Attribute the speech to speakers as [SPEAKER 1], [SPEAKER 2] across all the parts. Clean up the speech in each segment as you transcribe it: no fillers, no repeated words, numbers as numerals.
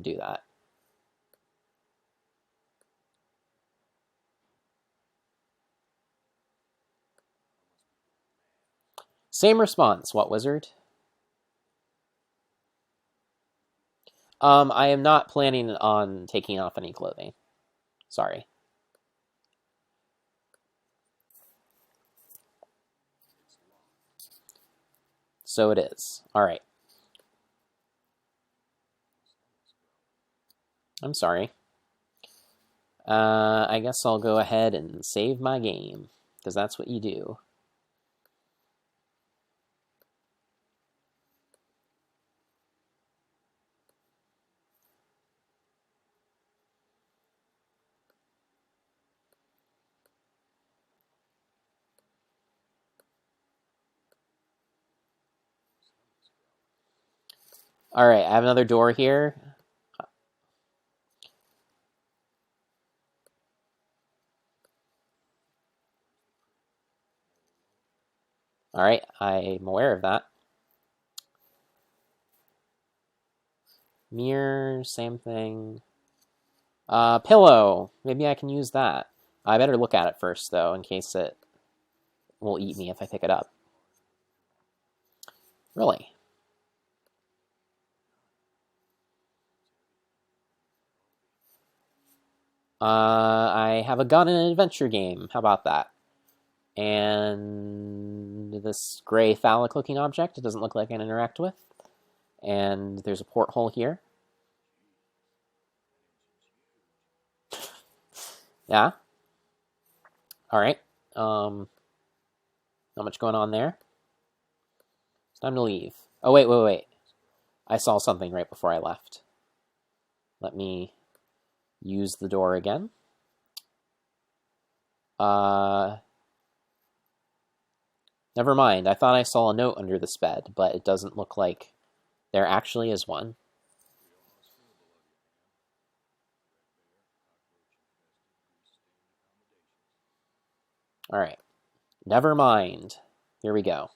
[SPEAKER 1] do that. Same response. What wizard? I am not planning on taking off any clothing. Sorry. So it is. All right. I'm sorry. I guess I'll go ahead and save my game, because that's what you do. All right, I have another door here. All right, I'm aware of that. Mirror, same thing. Pillow. Maybe I can use that. I better look at it first, though, in case it will eat me if I pick it up. Really? I have a gun in an adventure game. How about that? And this gray phallic-looking object, it doesn't look like I can interact with. And there's a porthole here. Yeah. All right. Not much going on there. It's time to leave. Oh, wait. I saw something right before I left. Let me use the door again. Never mind. I thought I saw a note under this bed, but it doesn't look like there actually is one. All right. Never mind. Here we go.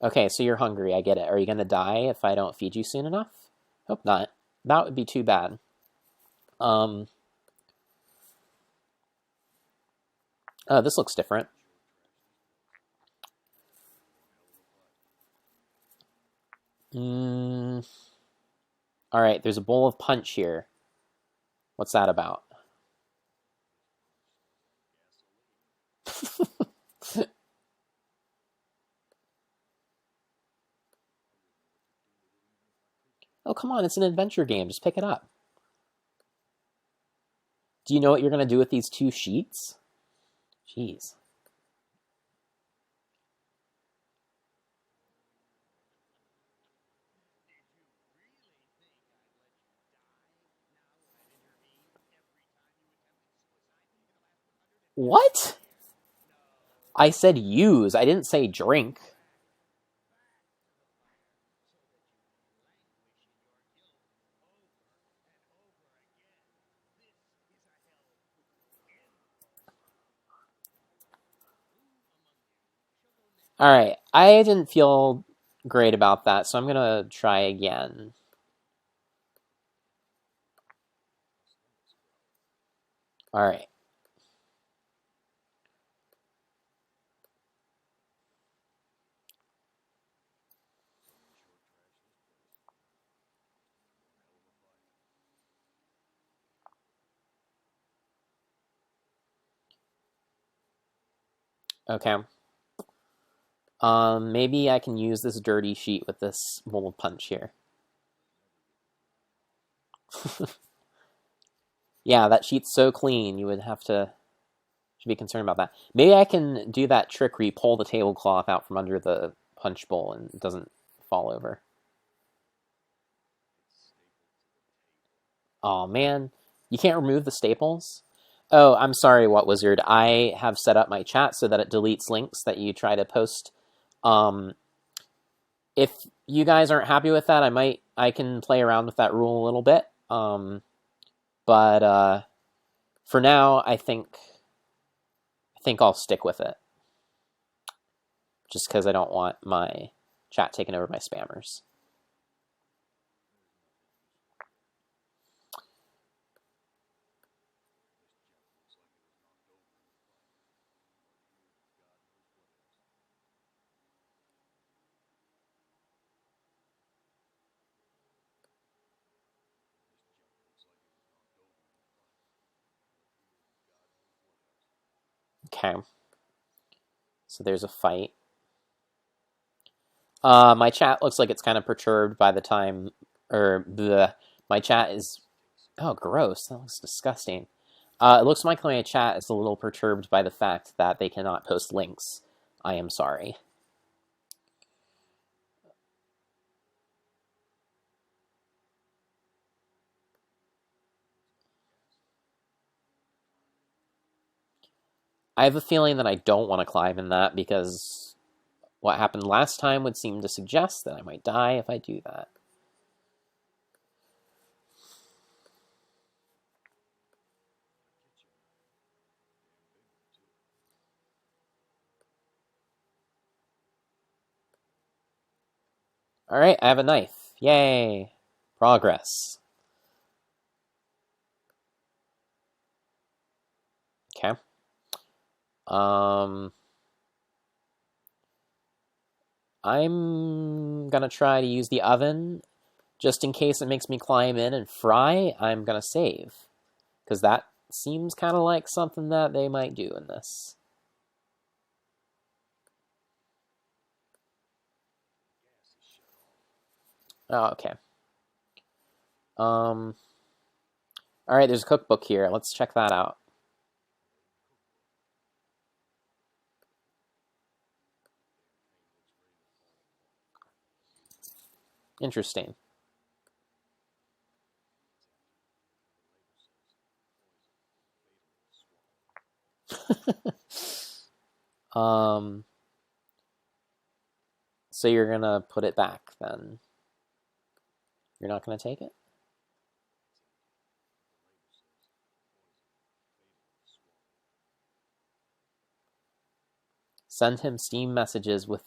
[SPEAKER 1] Okay, so you're hungry. I get it. Are you going to die if I don't feed you soon enough? Hope not. That would be too bad. Oh, this looks different. All right, there's a bowl of punch here. What's that about? Oh, come on, it's an adventure game. Just pick it up. Do you know what you're going to do with these 2 sheets? Jeez. What? I said use. I didn't say drink. All right. I didn't feel great about that, so I'm going to try again. All right. Okay. Maybe I can use this dirty sheet with this bowl of punch here. Yeah, that sheet's so clean, you would have to should be concerned about that. Maybe I can do that trick where you pull the tablecloth out from under the punch bowl and it doesn't fall over. Oh man, you can't remove the staples? Oh, I'm sorry, What Wizard. I have set up my chat so that it deletes links that you try to post. Um, if you guys aren't happy with that, I can play around with that rule a little bit. But for now, I think I'll stick with it, just because I don't want my chat taken over by spammers. Okay. So there's a fight. My chat looks like it's kind of perturbed by the time, my chat is, oh, gross. That looks disgusting. It looks like my chat is a little perturbed by the fact that they cannot post links. I am sorry. I have a feeling that I don't want to climb in that because what happened last time would seem to suggest that I might die if I do that. Alright, I have a knife. Yay! Progress. Okay. I'm gonna try to use the oven. Just in case it makes me climb in and fry, I'm gonna save. Because that seems kind of like something that they might do in this. Oh, okay. Alright, there's a cookbook here. Let's check that out. Interesting. So you're gonna put it back then? You're not gonna take it? Send him Steam messages with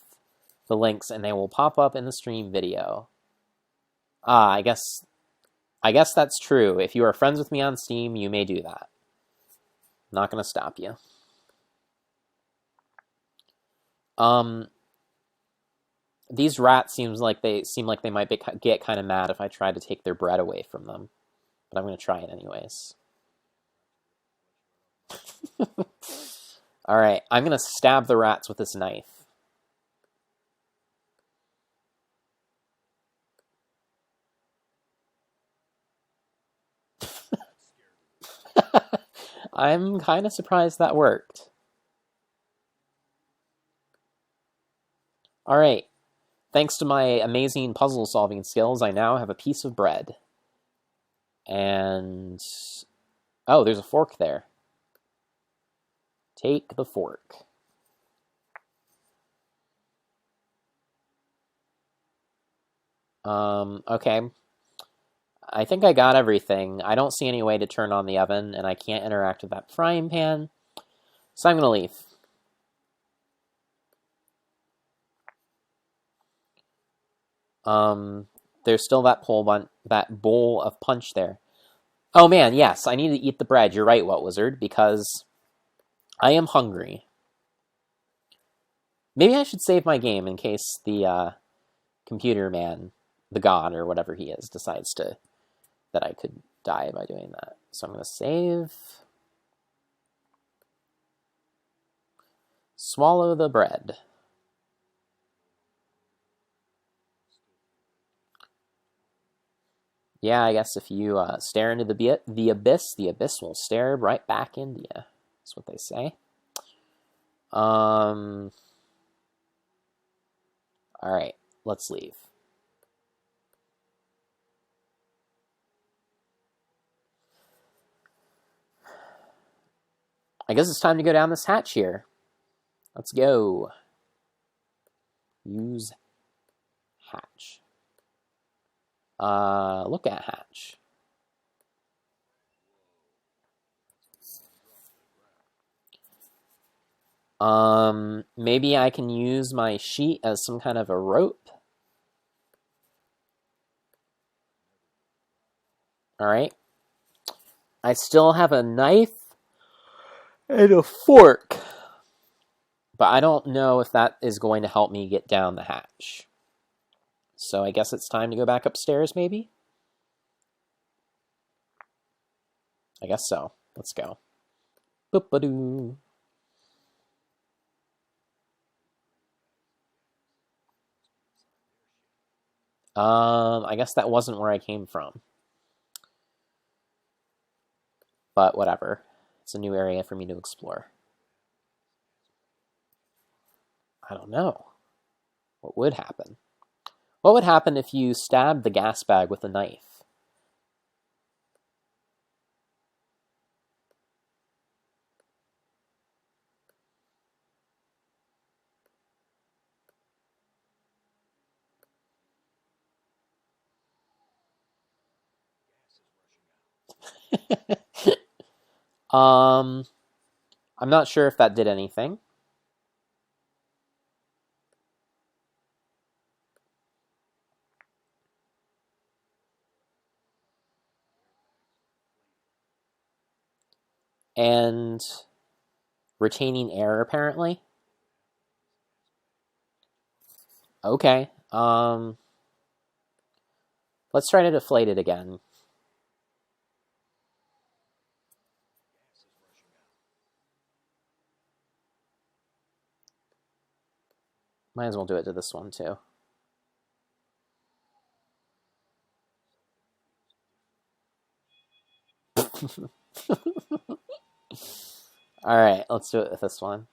[SPEAKER 1] the links and they will pop up in the stream video. Ah, I guess that's true. If you are friends with me on Steam, you may do that. I'm not gonna stop you. These rats seem like they might get kind of mad if I try to take their bread away from them. But I'm gonna try it anyways. Alright, I'm gonna stab the rats with this knife. I'm kind of surprised that worked. Alright, thanks to my amazing puzzle-solving skills, I now have a piece of bread. And... oh, there's a fork there. Take the fork. Okay. I think I got everything. I don't see any way to turn on the oven, and I can't interact with that frying pan. So I'm gonna leave. There's still that bowl of punch there. Oh man, yes, I need to eat the bread. You're right, What Wizard, because I am hungry. Maybe I should save my game in case the computer man, the god or whatever he is, decides that I could die by doing that. So I'm gonna save. Swallow the bread. Yeah, I guess if you stare into the abyss will stare right back into you. That's what they say. All right, let's leave. I guess it's time to go down this hatch here. Let's go. Use hatch. Look at hatch. Maybe I can use my sheet as some kind of a rope. All right. I still have a knife and a fork, but I don't know if that is going to help me get down the hatch. So I guess it's time to go back upstairs, maybe? I guess so. Let's go. Boop-a-doo. I guess that wasn't where I came from. But whatever. It's a new area for me to explore. I don't know. What would happen? What would happen if you stabbed the gas bag with a knife? I'm not sure if that did anything. And retaining air, apparently. Okay. Let's try to deflate it again. Might as well do it to this one, too. Alright, let's do it with this one.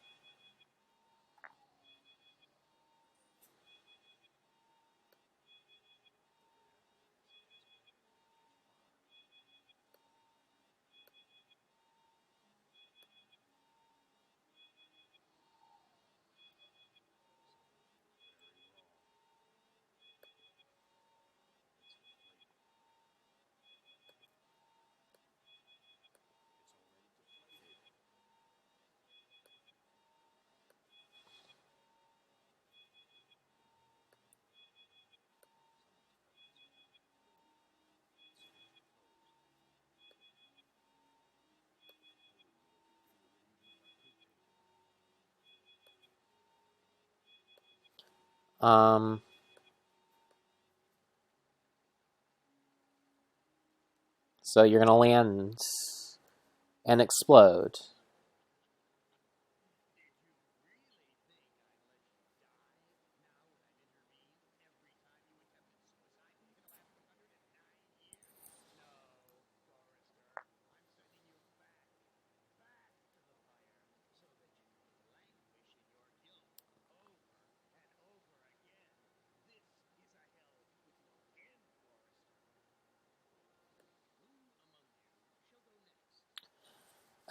[SPEAKER 1] So you're gonna land and explode.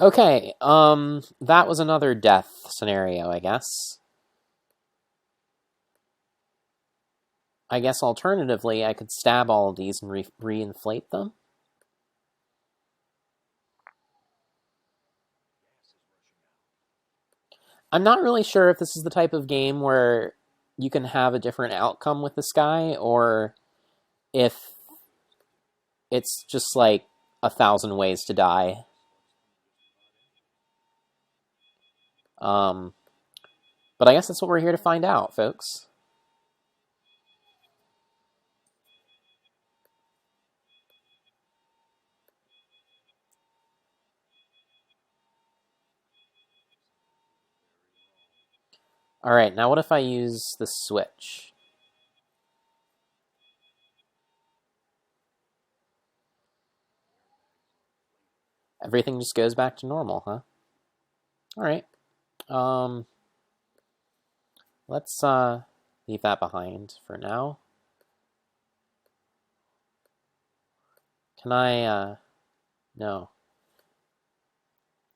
[SPEAKER 1] Okay, that was another death scenario, I guess. I guess alternatively, I could stab all of these and reinflate them. I'm not really sure if this is the type of game where you can have a different outcome with this guy, or if it's just like 1,000 ways to die. But I guess that's what we're here to find out, folks. Alright, now what if I use the switch? Everything just goes back to normal, huh? Alright. Let's leave that behind for now. Can I no.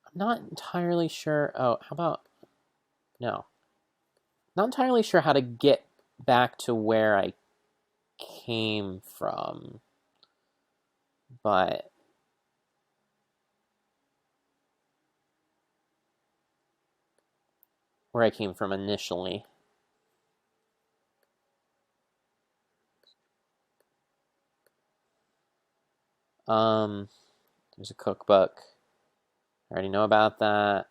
[SPEAKER 1] I'm not entirely sure. Oh, how about no. Not entirely sure how to get back to where I came from. But where I came from initially. There's a cookbook. I already know about that.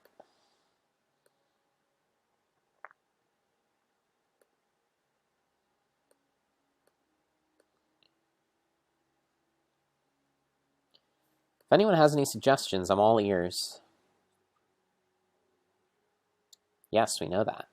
[SPEAKER 1] If anyone has any suggestions, I'm all ears. Yes, we know that.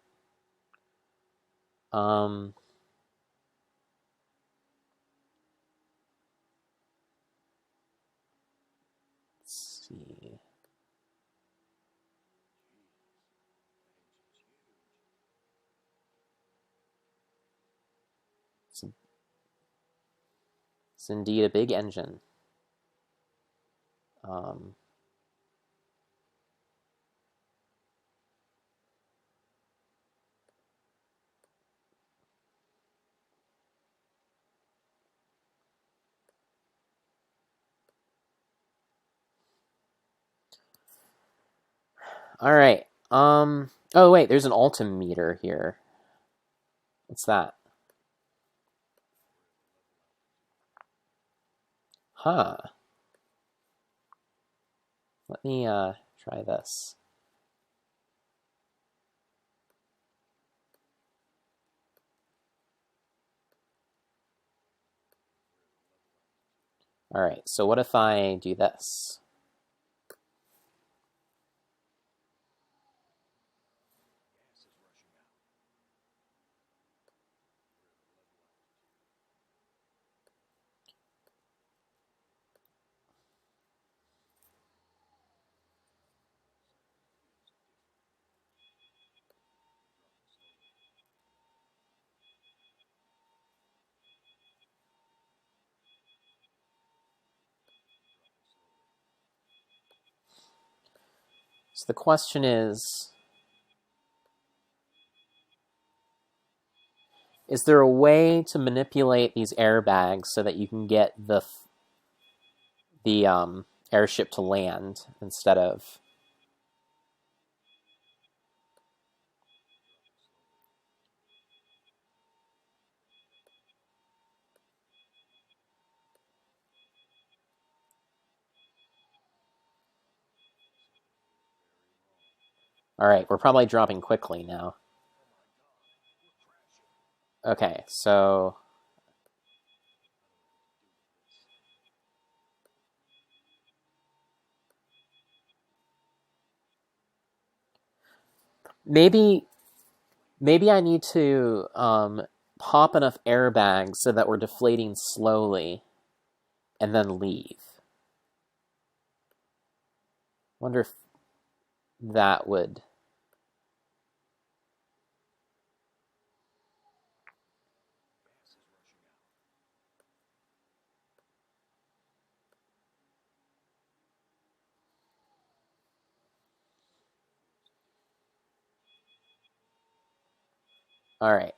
[SPEAKER 1] It's indeed a big engine. Um, all right. Oh wait, there's an altimeter here. What's that? Huh. Let me try this. All right. So what if I do this? So the question is there a way to manipulate these airbags so that you can get the airship to land instead of... All right, we're probably dropping quickly now. Okay, so maybe I need to pop enough airbags so that we're deflating slowly and then leave. Wonder if that would... All right.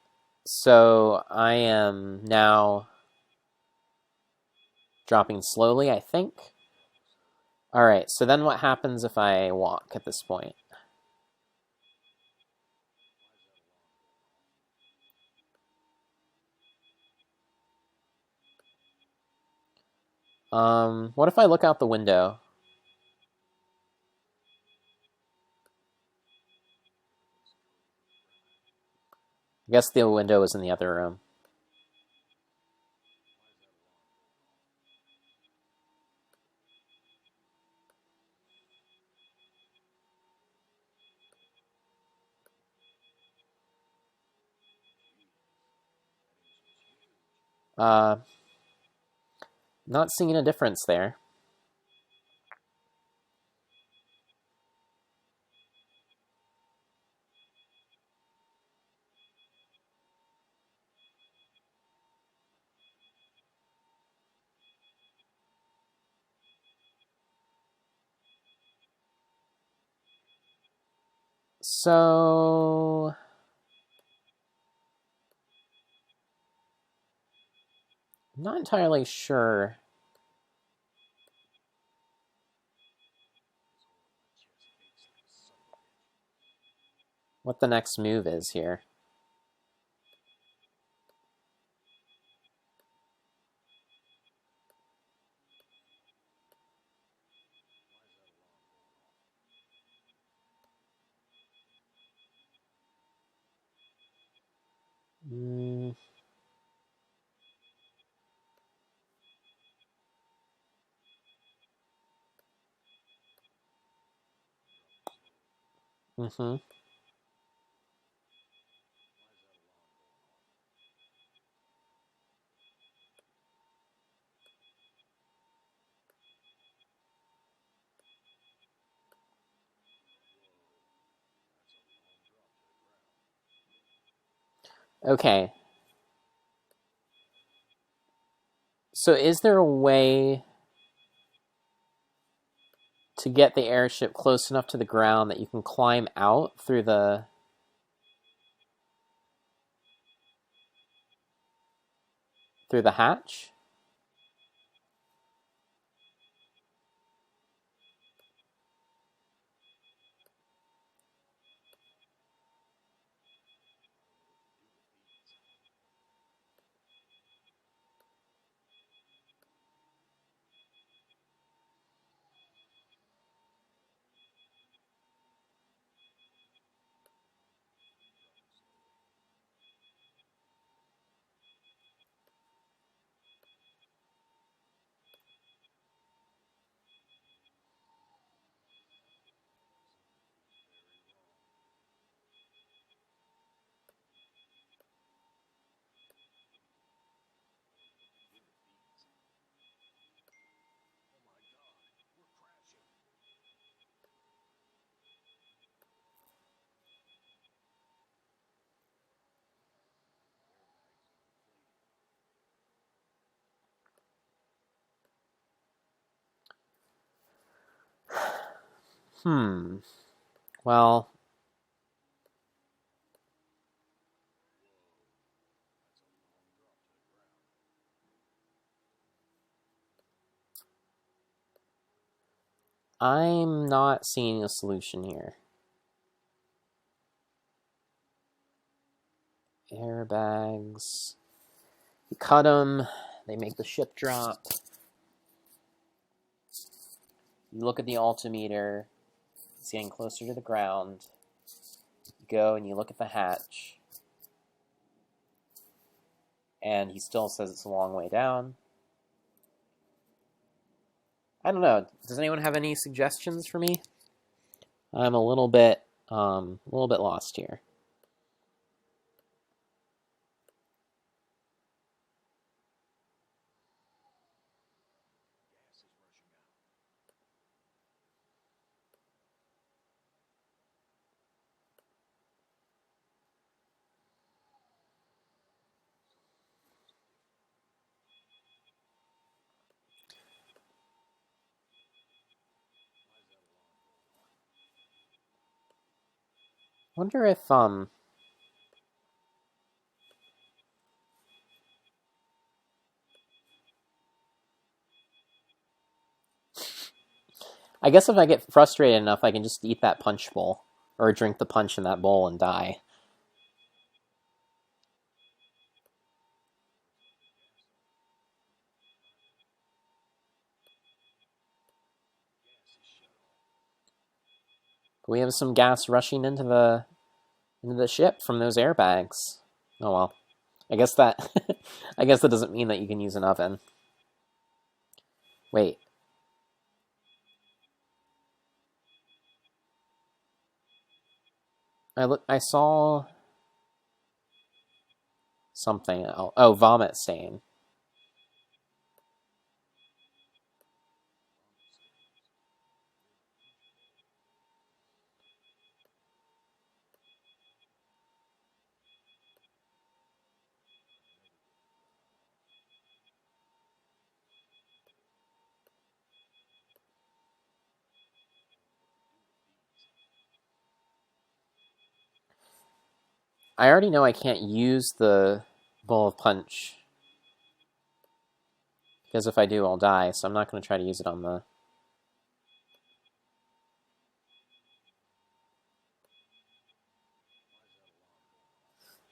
[SPEAKER 1] So I am now dropping slowly, I think. All right. So then what happens if I walk at this point? What if I look out the window? I guess the window is in the other room. Uh, Not seeing a difference there. So I'm not entirely sure what the next move is here. Mm. Mm-hmm. Okay. So is there a way to get the airship close enough to the ground that you can climb out through the hatch? Well, I'm not seeing a solution here. Airbags. You cut them, they make the ship drop. You look at the altimeter, it's getting closer to the ground. You go and you look at the hatch, and he still says it's a long way down. I don't know. Does anyone have any suggestions for me? I'm a little bit lost here. Wonder if I guess if I get frustrated enough, I can just eat that punch bowl or drink the punch in that bowl and die. But we have some gas rushing into the ship from those airbags. Oh well. I guess that I guess that doesn't mean that you can use an oven. Wait. I saw something else. Oh, vomit stain. I already know I can't use the bowl of punch because if I do, I'll die. So I'm not going to try to use it on the.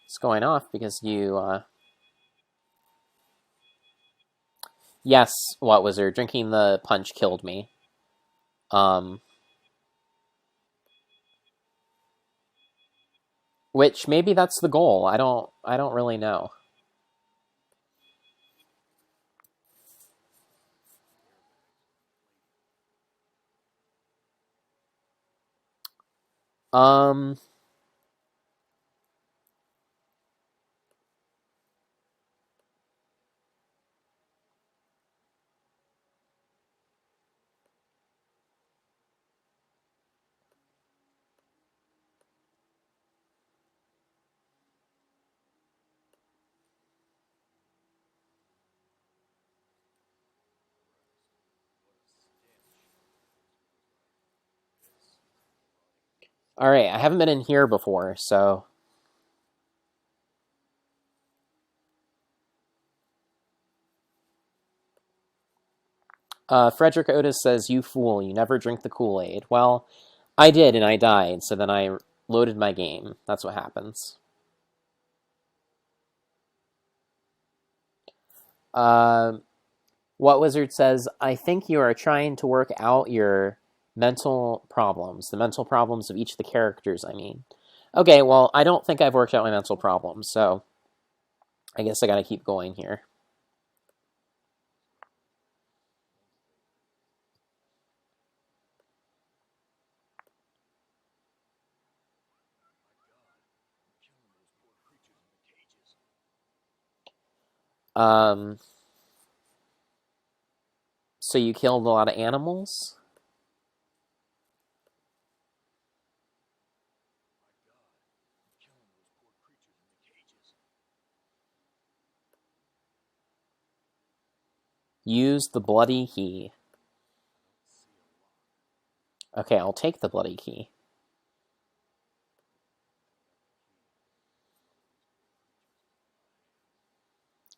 [SPEAKER 1] It's going off because you. Yes, what wizard? Drinking the punch killed me. Which maybe that's the goal. I don't really know. Um Alright, I haven't been in here before, so... Frederick Otis says, "You fool, you never drink the Kool-Aid." Well, I did, and I died, so then I loaded my game. That's what happens. What Wizard says, "I think you are trying to work out your mental problems. The mental problems of each of the characters, I mean." Okay, well, I don't think I've worked out my mental problems, so I guess I gotta keep going here. Um, so you killed a lot of animals? Use the bloody key. Okay, I'll take the bloody key.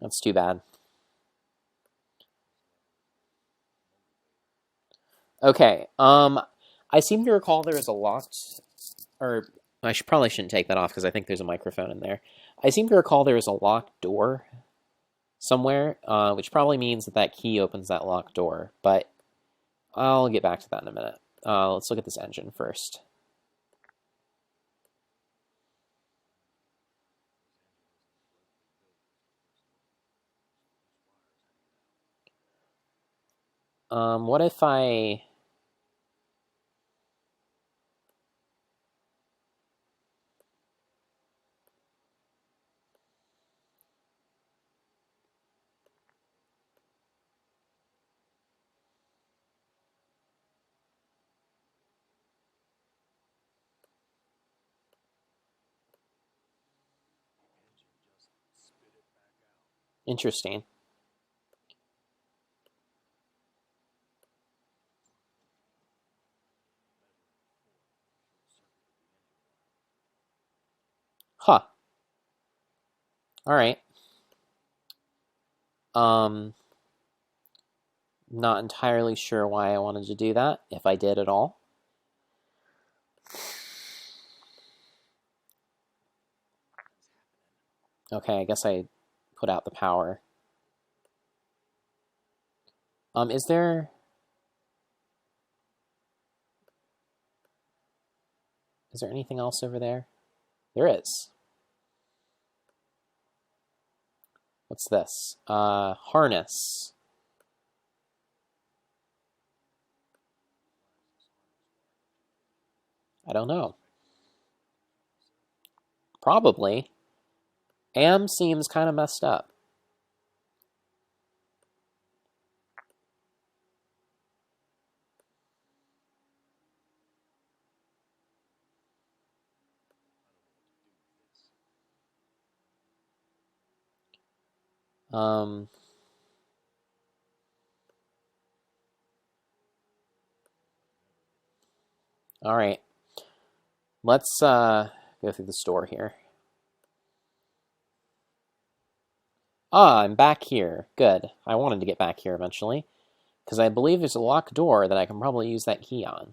[SPEAKER 1] That's too bad. Okay, I seem to recall there is a locked... Or, probably shouldn't take that off because I think there's a microphone in there. I seem to recall there is a locked door somewhere, which probably means that that key opens that locked door, but I'll get back to that in a minute. Let's look at this engine first. What if I... Interesting. Huh. Alright. Not entirely sure why I wanted to do that, if I did at all. Okay, I guess I put out the power. Is there anything else over there? There is. What's this? Harness. I don't know. Probably. Am seems kind of messed up. All right. Let's go through the store here. Ah, I'm back here. Good. I wanted to get back here eventually, because I believe there's a locked door that I can probably use that key on.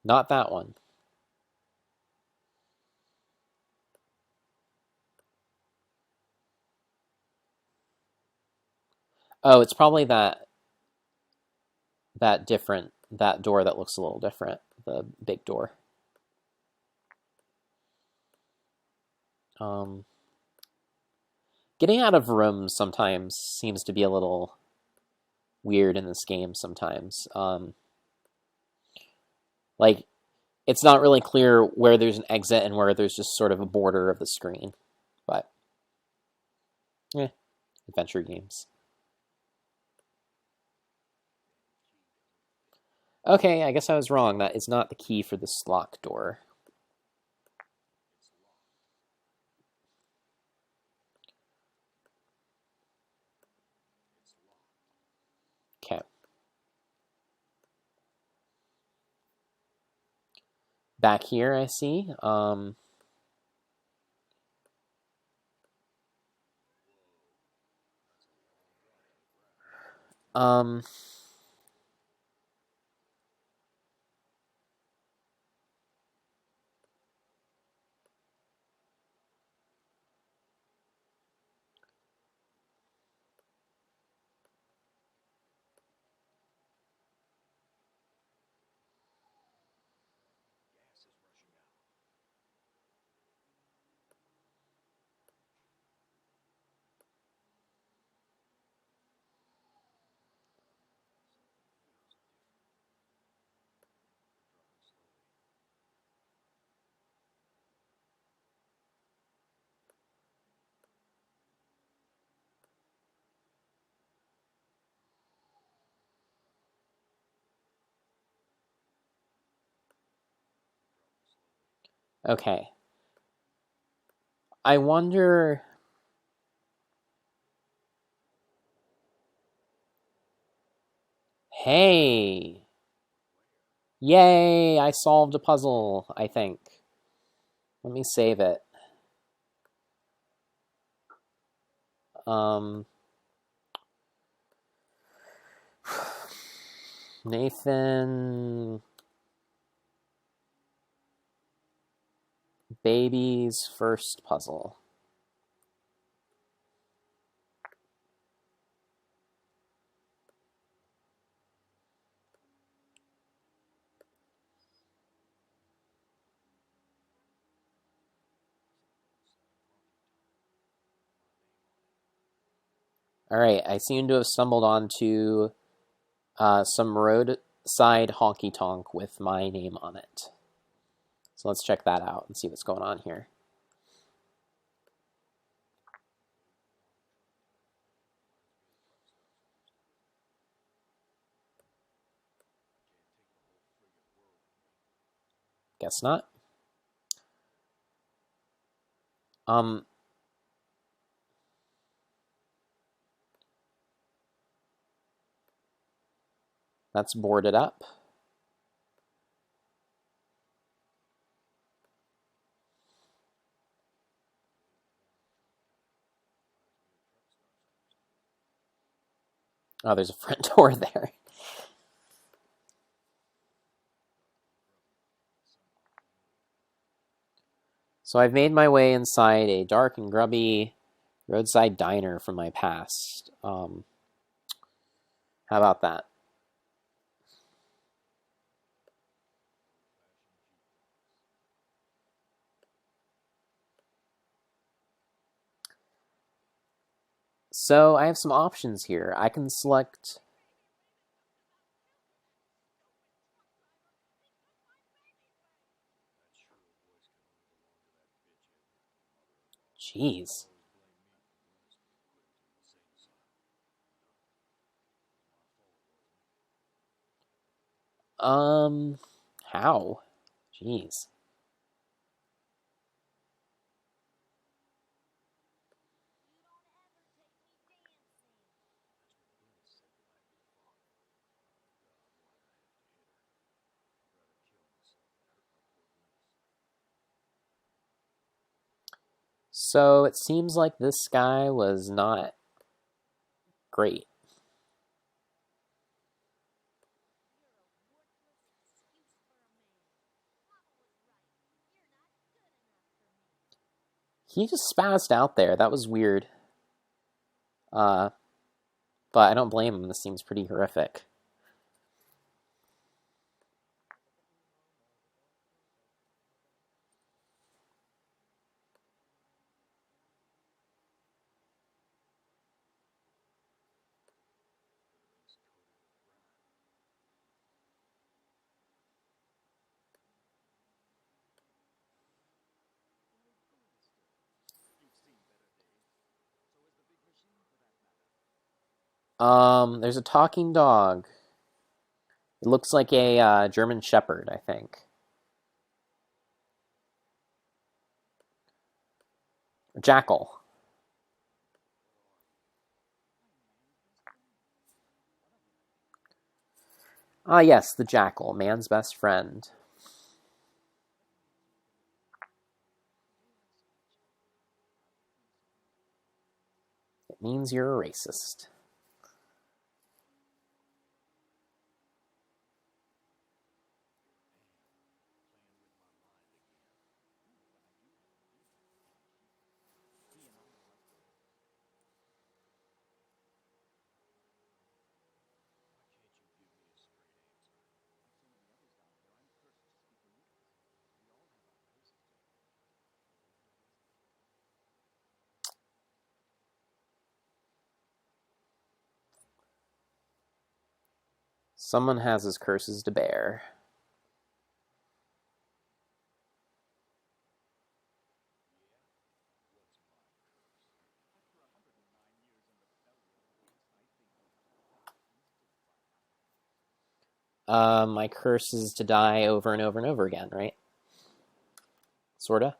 [SPEAKER 1] Not that one. Oh, it's probably that door that looks a little different. The big door. Getting out of rooms sometimes seems to be a little weird in this game sometimes. Like, it's not really clear where there's an exit and where there's just sort of a border of the screen. But, adventure games. Okay, I guess I was wrong. That is not the key for this lock door. back here, I see. Um, okay. I wonder. Hey! Yay! I solved a puzzle, I think. Let me save it. Um, Nathan. Baby's first puzzle. Alright, I seem to have stumbled onto some roadside honky tonk with my name on it. So let's check that out and see what's going on here. Guess not. That's boarded up. Oh, there's a front door there. So I've made my way inside a dark and grubby roadside diner from my past. How about that? So I have some options here. I can select. Jeez. How? Jeez. So it seems like this guy was not great. He just spazzed out there. That was weird. Uh, but I don't blame him. This seems pretty horrific. There's a talking dog. It looks like a German Shepherd, I think. A jackal. Ah, yes, the jackal, man's best friend. It means you're a racist. Someone has his curses to bear. My curse is to die over and over and over again, right? Sorta.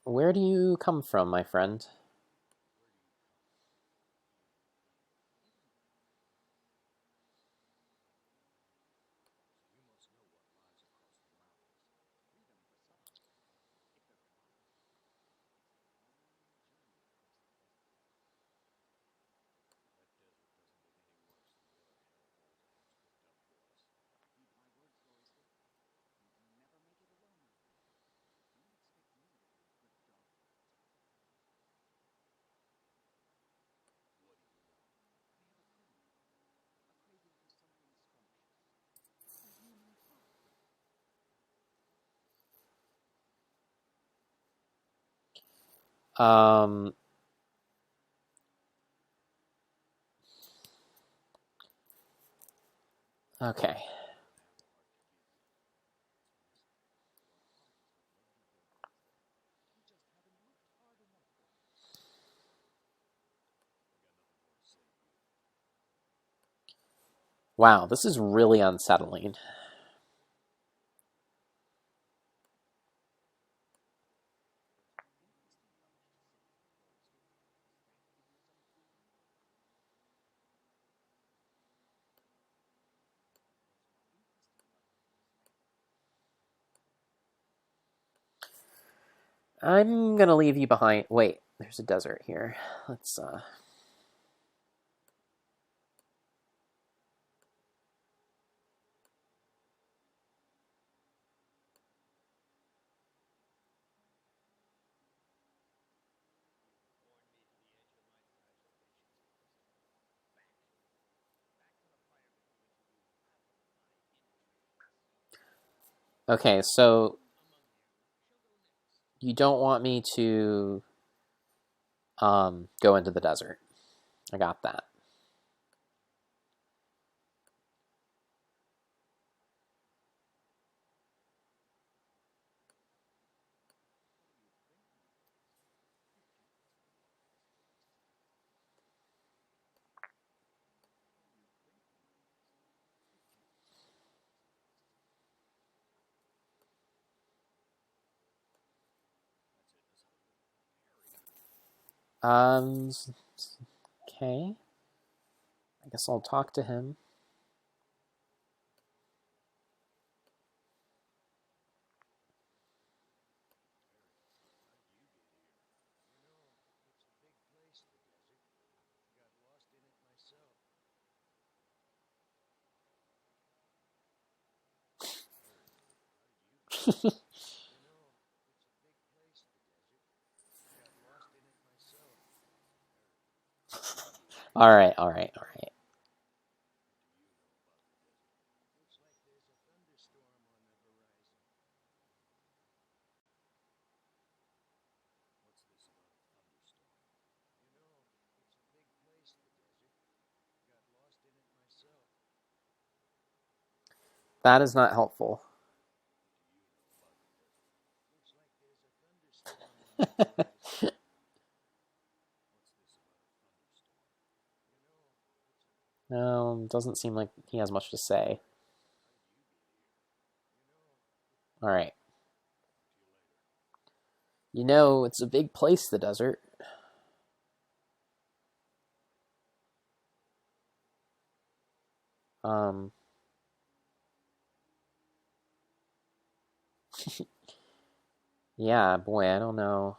[SPEAKER 1] Where do you come from, my friend? Um, okay. Wow, this is really unsettling. I'm gonna leave you behind. Wait, there's a desert here. Let's, Okay, so you don't want me to, go into the desert. I got that. Um, okay. I guess I'll talk to him. All right, all right, all right. That is not helpful. No, doesn't seem like he has much to say. All right. You know, it's a big place, the desert. Um, Yeah, boy, I don't know.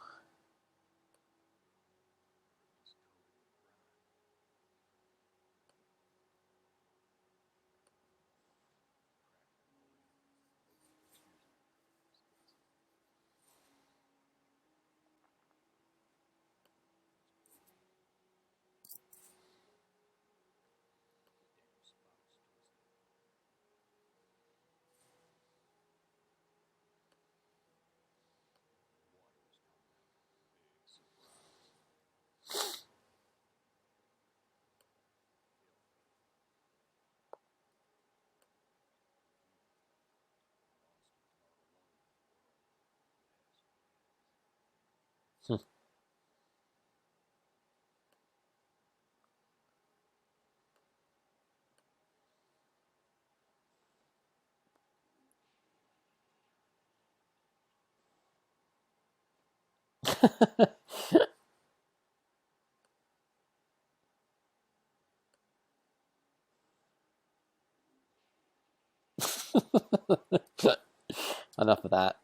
[SPEAKER 1] Enough of that.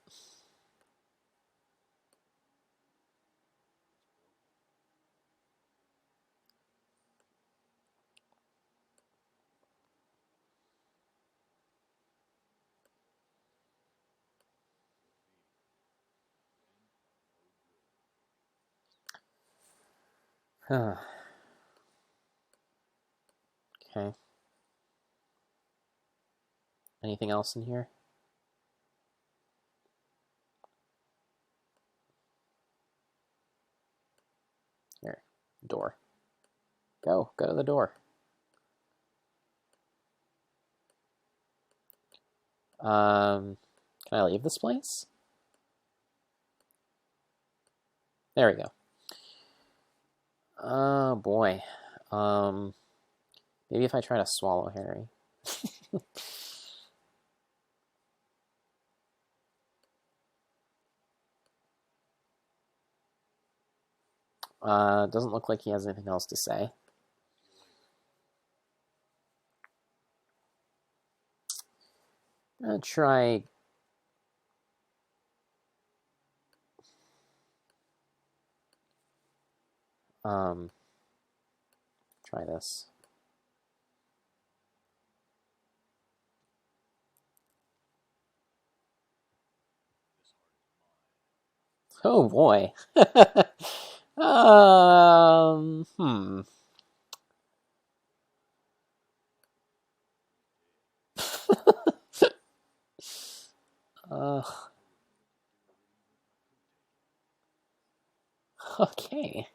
[SPEAKER 1] Okay. Anything else in here? Here. Door. Go. Go to the door. Can I leave this place? There we go. Oh boy. Um, Maybe if I try to swallow Harry. Doesn't look like he has anything else to say. I'm gonna try. Try this. Oh boy. Hmm. uh, okay.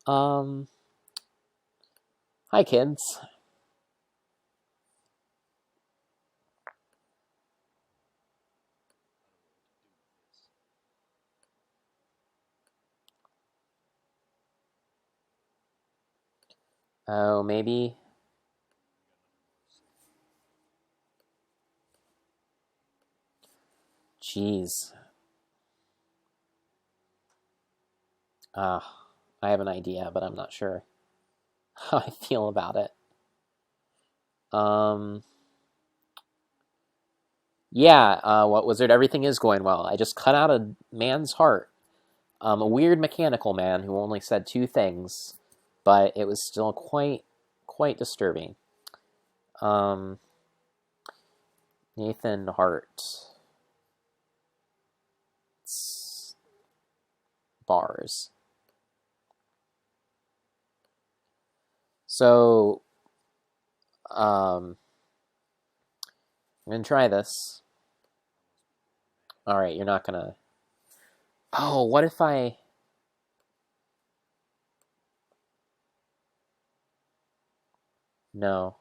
[SPEAKER 1] Um, Hi kids. Oh, maybe. Jeez. Uh, I have an idea, but I'm not sure how I feel about it. Um, yeah, what wizard? Everything is going well. I just cut out a man's heart. A weird mechanical man who only said two things, but it was still quite disturbing. Um, Nathan Hart. Bars. So, I'm gonna try this. All right, you're not gonna. Oh, what if I? No.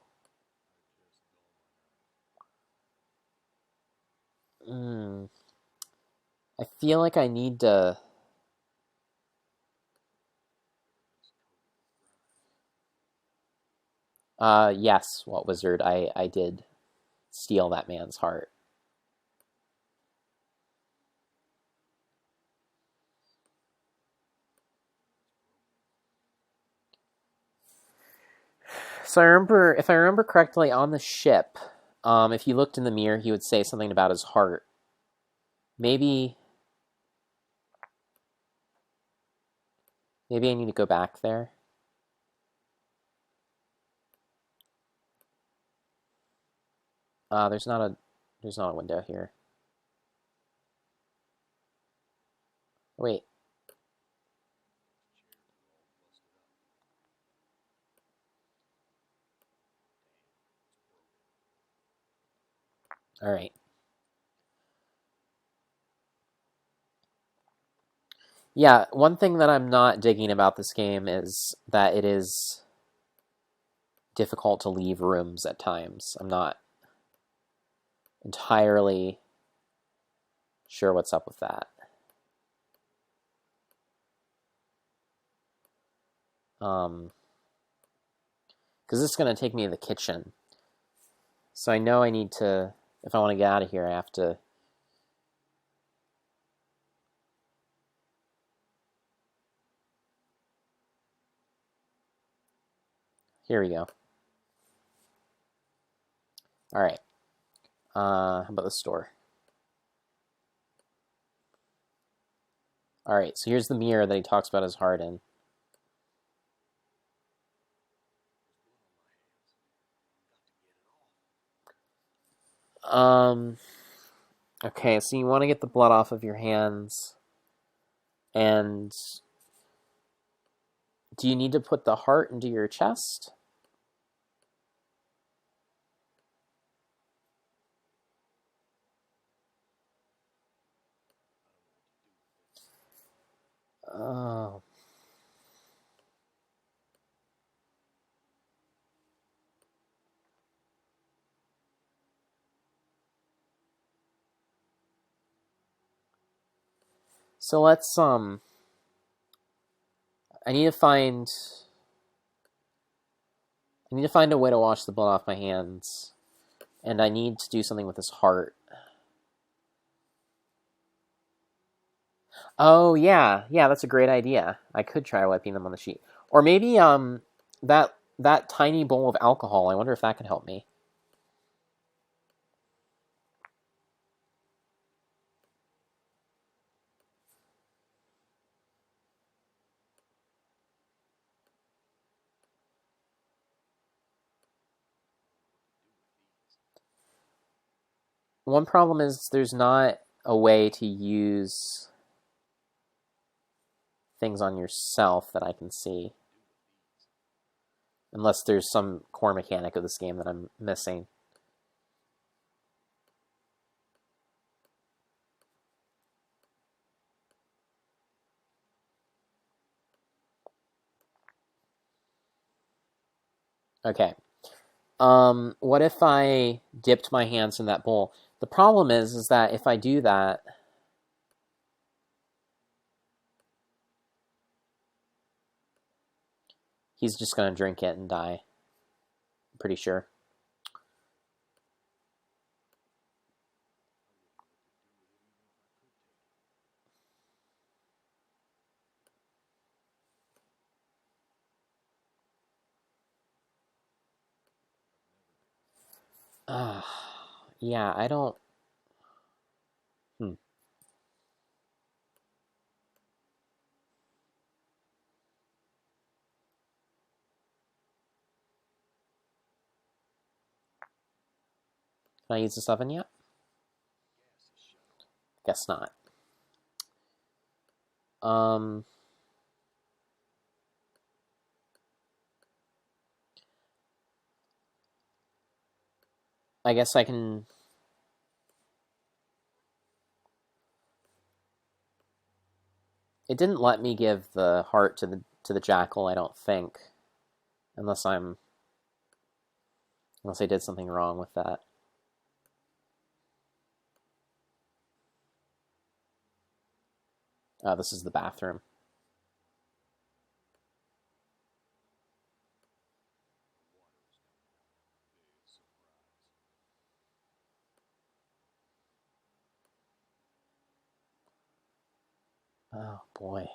[SPEAKER 1] Mm, I feel like I need to. Yes, Walt Wizard. I did steal that man's heart. So I remember, if I remember correctly, on the ship, if he looked in the mirror, he would say something about his heart. Maybe I need to go back there. There's not a window here. Wait. All right. Yeah, one thing that I'm not digging about this game is that it is difficult to leave rooms at times. I'm not entirely sure what's up with that. Because this is going to take me to the kitchen. So I know I need to, if I want to get out of here, I have to. Here we go. All right. How about the store? All right, so here's the mirror that he talks about his heart in. Okay, so you want to get the blood off of your hands, and do you need to put the heart into your chest? Oh. So let's I need to find a way to wash the blood off my hands, and I need to do something with this heart. Oh yeah, that's a great idea. I could try wiping them on the sheet, or maybe that tiny bowl of alcohol. I wonder if that could help me. One problem is there's not a way to use things on yourself that I can see. Unless there's some core mechanic of this game that I'm missing. Okay. What if I dipped my hands in that bowl? The problem is that if I do that, he's just gonna drink it and die. I'm pretty sure. Yeah, I don't. Hmm. Can I use this oven yet? Guess not. Um, I guess I can. It didn't let me give the heart to the jackal. I don't think, unless I did something wrong with that. This is the bathroom. Oh boy.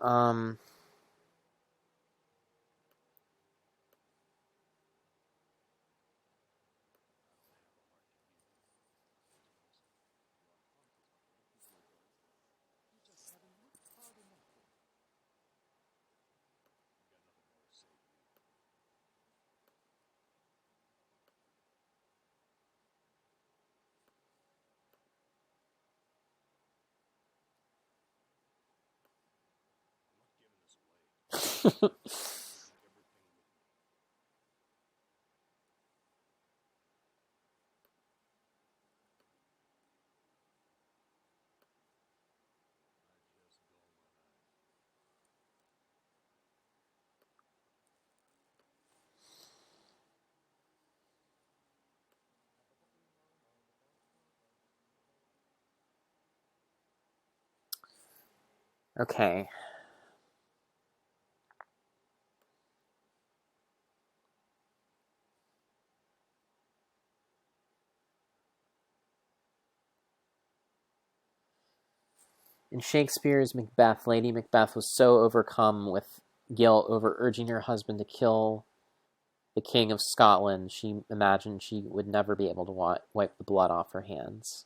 [SPEAKER 1] um, okay. In Shakespeare's Macbeth, Lady Macbeth was so overcome with guilt over urging her husband to kill the King of Scotland, she imagined she would never be able to wipe the blood off her hands.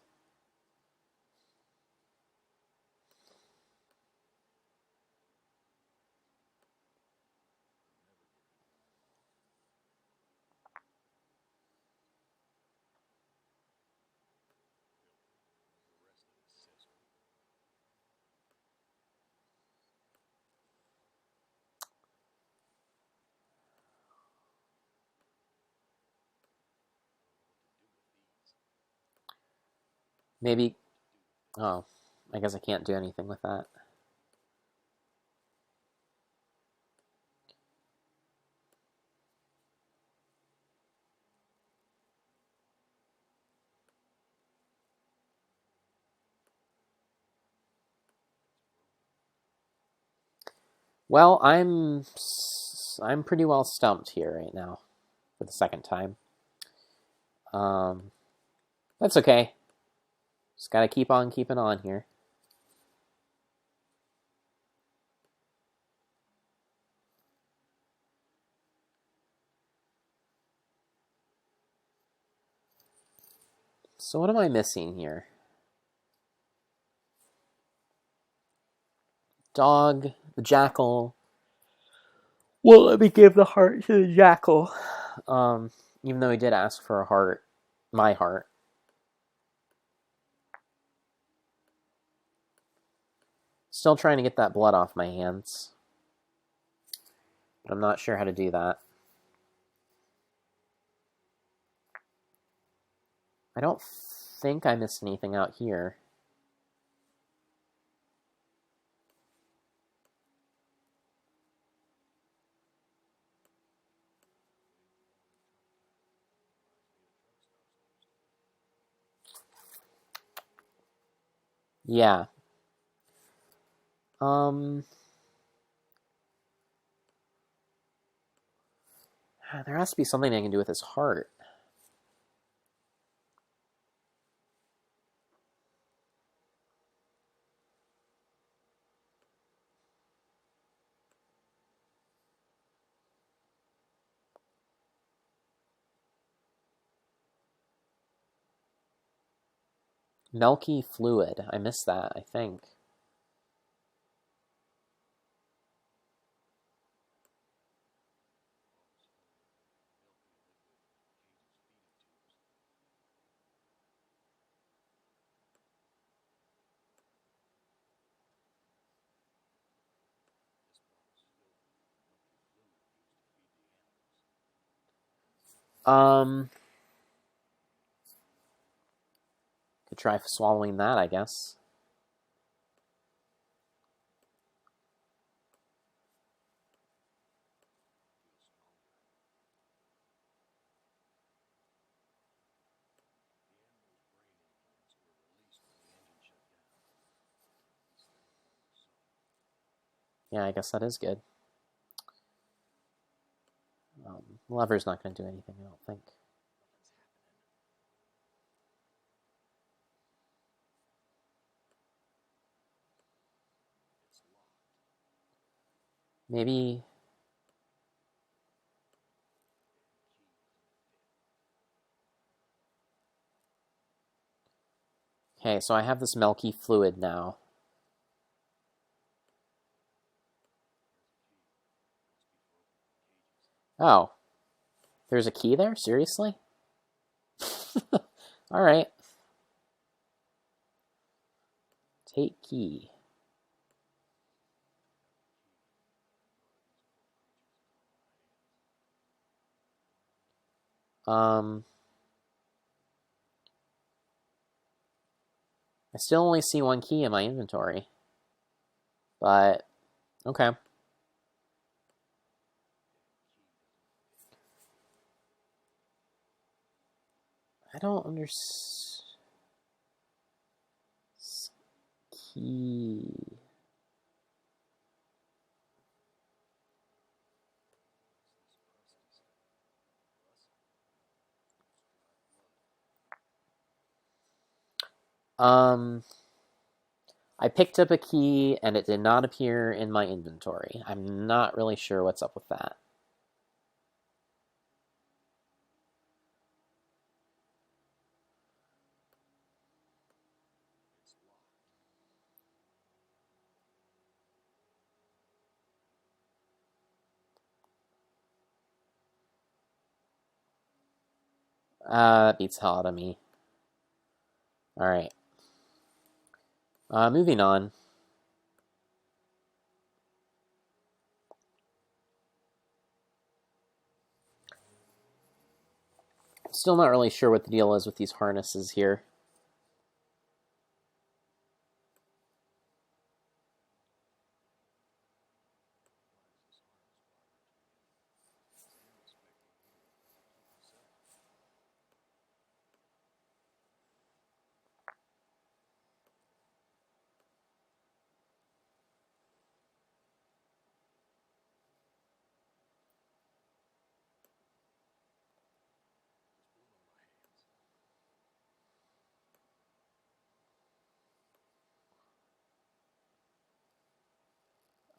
[SPEAKER 1] Maybe. Oh, I guess I can't do anything with that. Well, I'm pretty well stumped here right now for the second time. Um, that's okay. Just gotta keep on keeping on here. So what am I missing here? Dog, the jackal. Well, let me give the heart to the jackal. Um, Even though he did ask for a heart, my heart. Still trying to get that blood off my hands. But I'm not sure how to do that. I don't think I missed anything out here. Yeah. Um, there has to be something I can do with his heart. Milky fluid. I missed that, I think. Um, could try swallowing that, I guess. Yeah, I guess that is good. Lever's not going to do anything, I don't think. Maybe... Okay, so I have this milky fluid now. Oh. There's a key there? Seriously? Alright. Take key. I still only see one key in my inventory. But, okay. I don't understand. Key. I picked up a key and it did not appear in my inventory. I'm not really sure what's up with that. That beats hell out of me. Alright. Moving on. Still not really sure what the deal is with these harnesses here.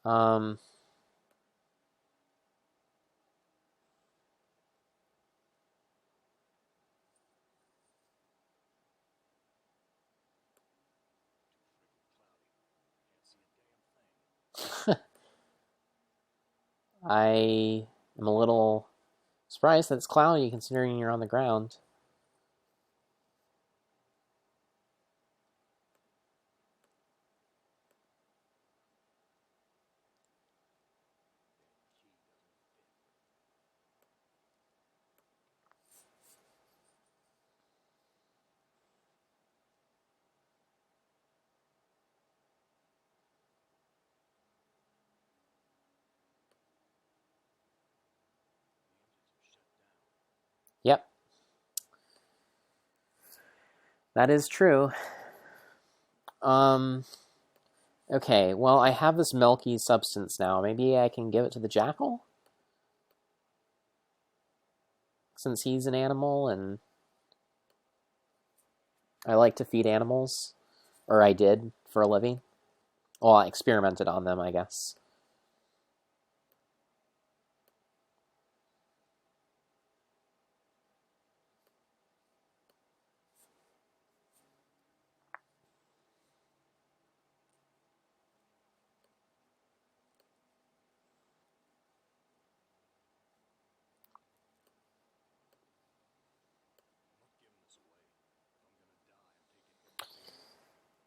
[SPEAKER 1] I am a little surprised that it's cloudy considering you're on the ground. Yep. That is true. Okay, well, I have this milky substance now. Maybe I can give it to the jackal? Since he's an animal and I like to feed animals. Or I did for a living. Well, I experimented on them, I guess.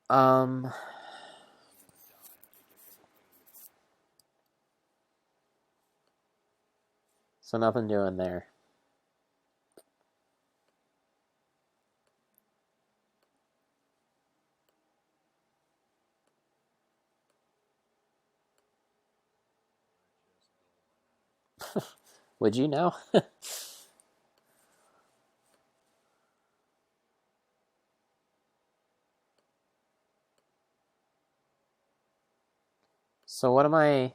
[SPEAKER 1] So nothing doing there. Would you know? So what am I...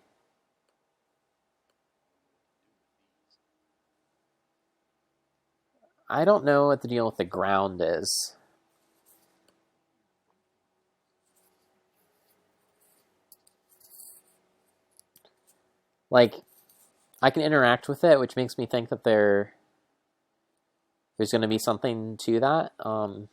[SPEAKER 1] I don't know what the deal with the ground is. like, I can interact with it, which makes me think that there's going to be something to that. Um,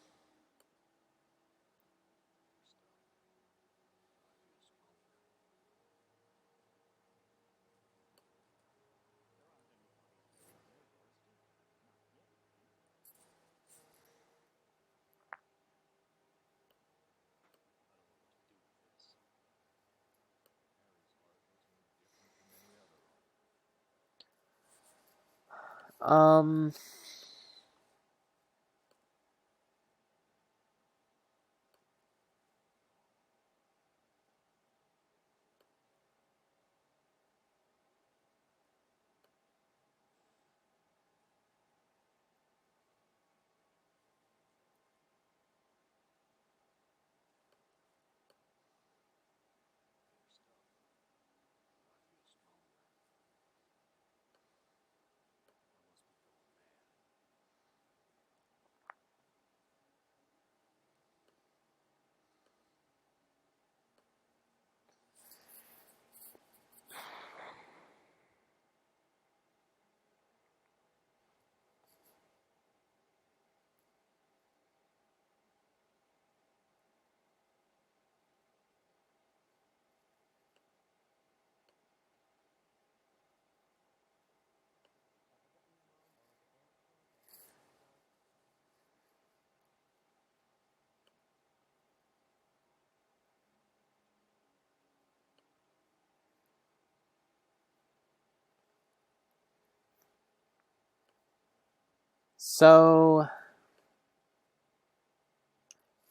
[SPEAKER 1] so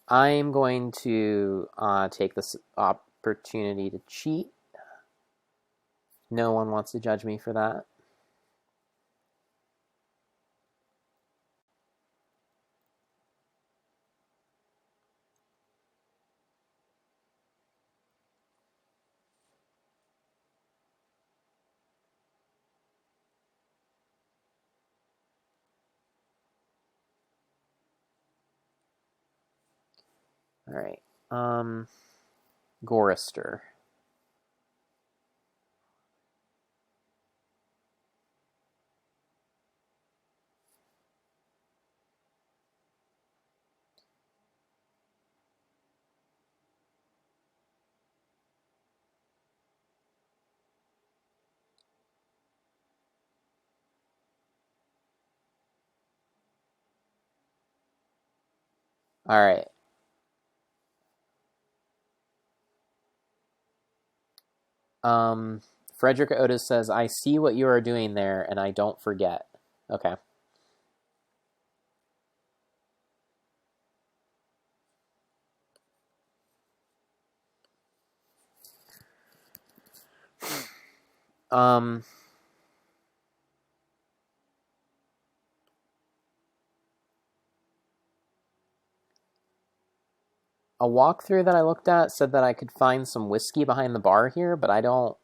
[SPEAKER 1] I'm going to take this opportunity to cheat. No one wants to judge me for that. All right. Gorister. All right. Frederick Otis says, "I see what you are doing there, and I don't forget." Okay. Um, a walkthrough that I looked at said that I could find some whiskey behind the bar here, but I don't.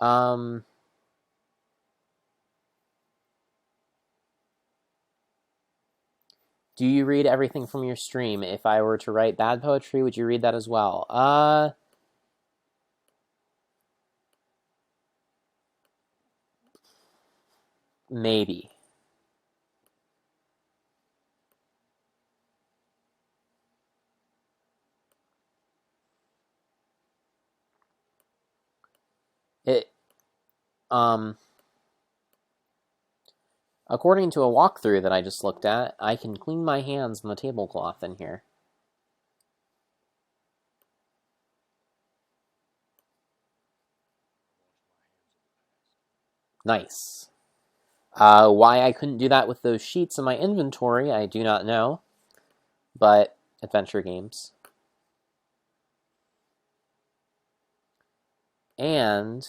[SPEAKER 1] Um, do you read everything from your stream? If I were to write bad poetry, would you read that as well? Maybe. It, um, according to a walkthrough that I just looked at, I can clean my hands on the tablecloth in here. Nice. Why I couldn't do that with those sheets in my inventory, I do not know. But adventure games. And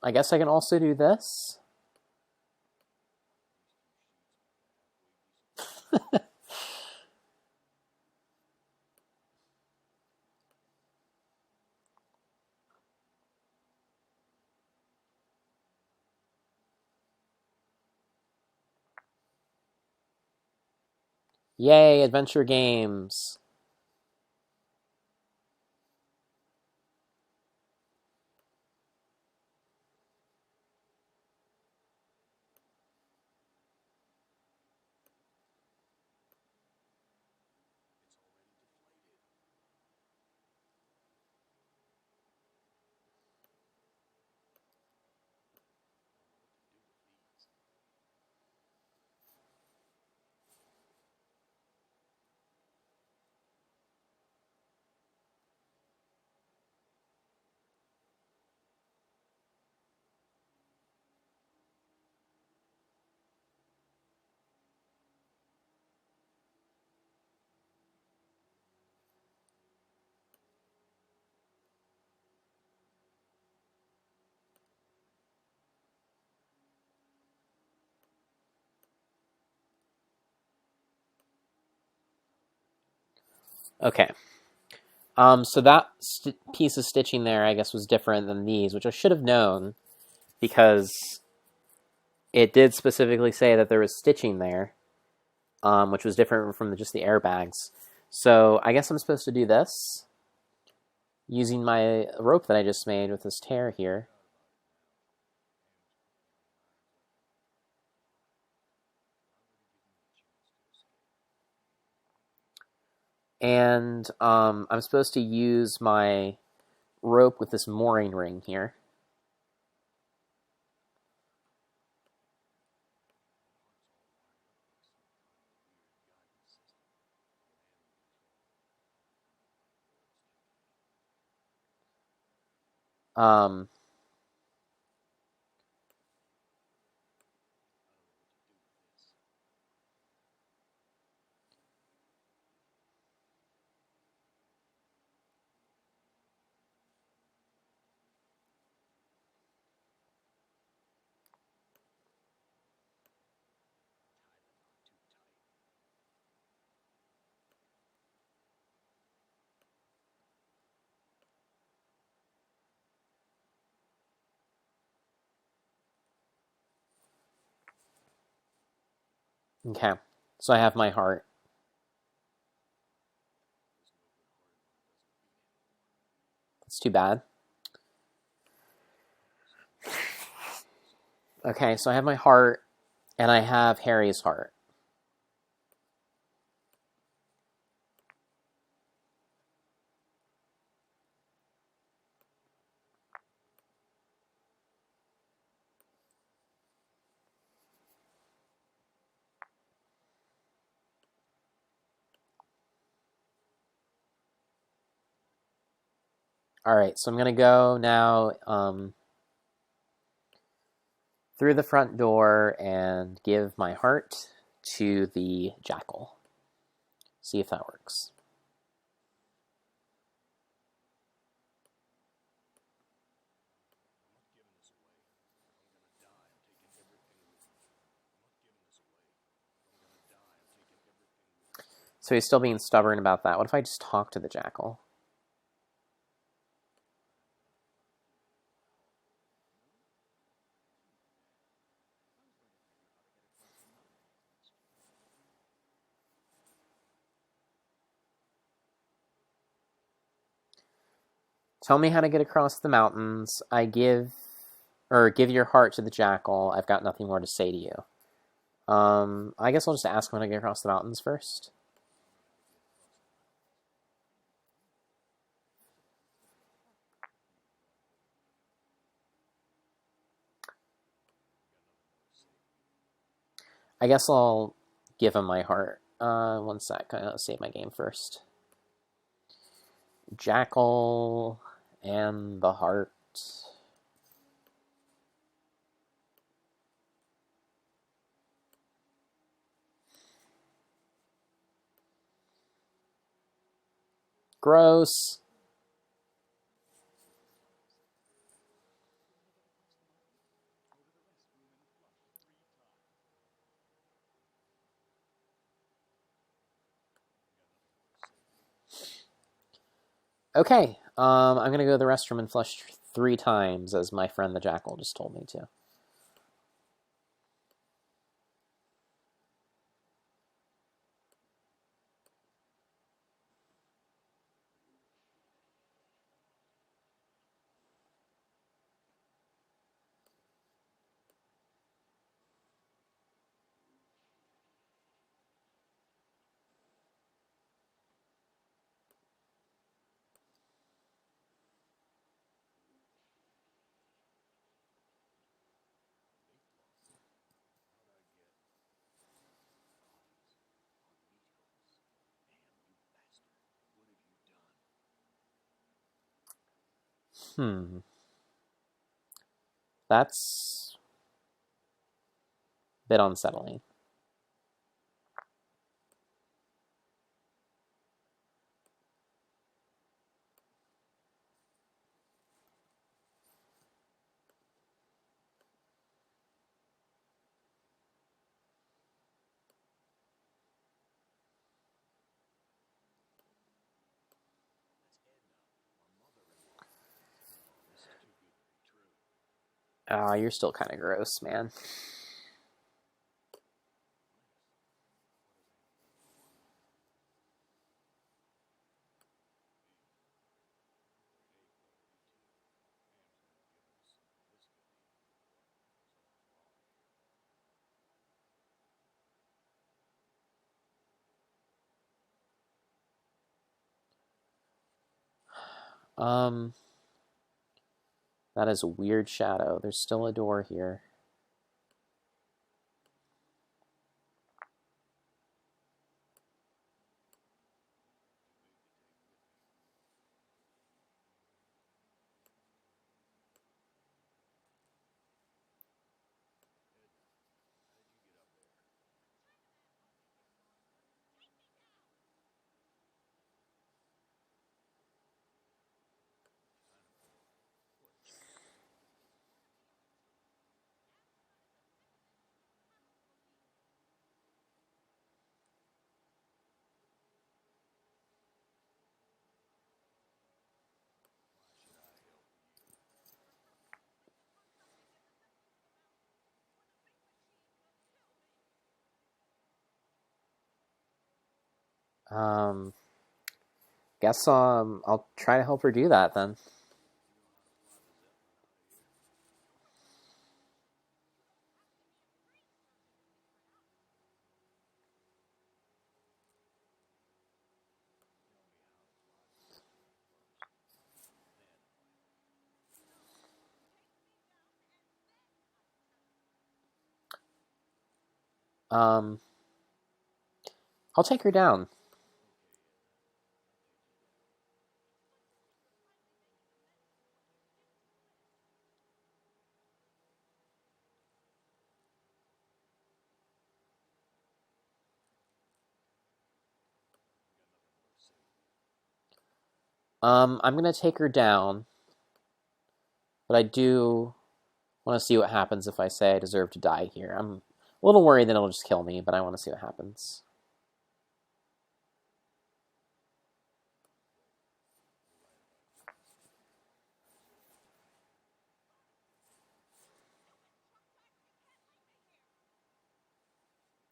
[SPEAKER 1] I guess I can also do this. Yay, adventure games. Okay. So that piece of stitching there, I guess, was different than these, which I should have known because it did specifically say that there was stitching there, which was different from just the airbags. So I guess I'm supposed to do this using my rope that I just made with this tear here. And I'm supposed to use my rope with this mooring ring here. Um, okay, so I have my heart. That's too bad. Okay, so I have my heart, and I have Harry's heart. All right, so I'm gonna go now through the front door and give my heart to the jackal. See if that works. So he's still being stubborn about that. What if I just talk to the jackal? Tell me how to get across the mountains. Give your heart to the jackal. I've got nothing more to say to you. I guess I'll just ask him how to get across the mountains first. I guess I'll give him my heart. One sec. I'll save my game first. Jackal and the heart. Gross. Okay, I'm gonna go to the restroom and flush 3 times, as my friend the Jackal just told me to. That's a bit unsettling. You're still kind of gross, man. That is a weird shadow. There's still a door here. Um, guess I'll try to help her do that then. Um, I'll take her down. I'm gonna take her down, but I do want to see what happens if I say I deserve to die here. I'm a little worried that it'll just kill me, but I want to see what happens.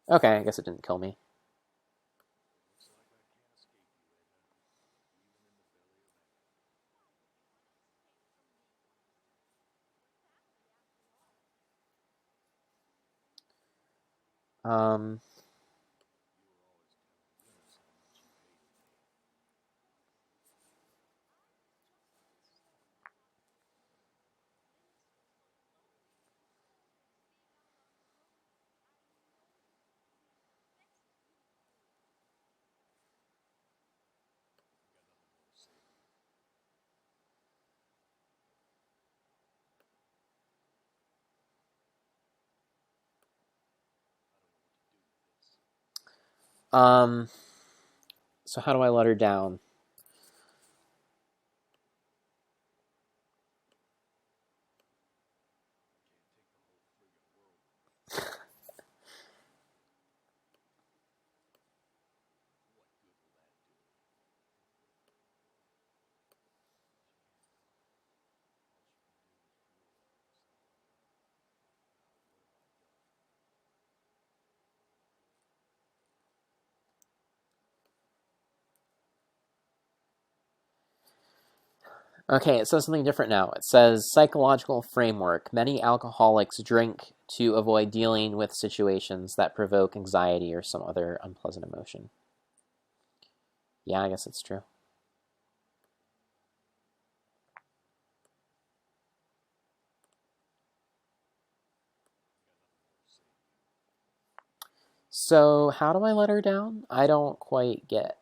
[SPEAKER 1] Okay, I guess it didn't kill me. Um, So how do I let her down? Okay, it says something different now. It says psychological framework. Many alcoholics drink to avoid dealing with situations that provoke anxiety or some other unpleasant emotion. Yeah, I guess it's true. So, how do I let her down? I don't quite get.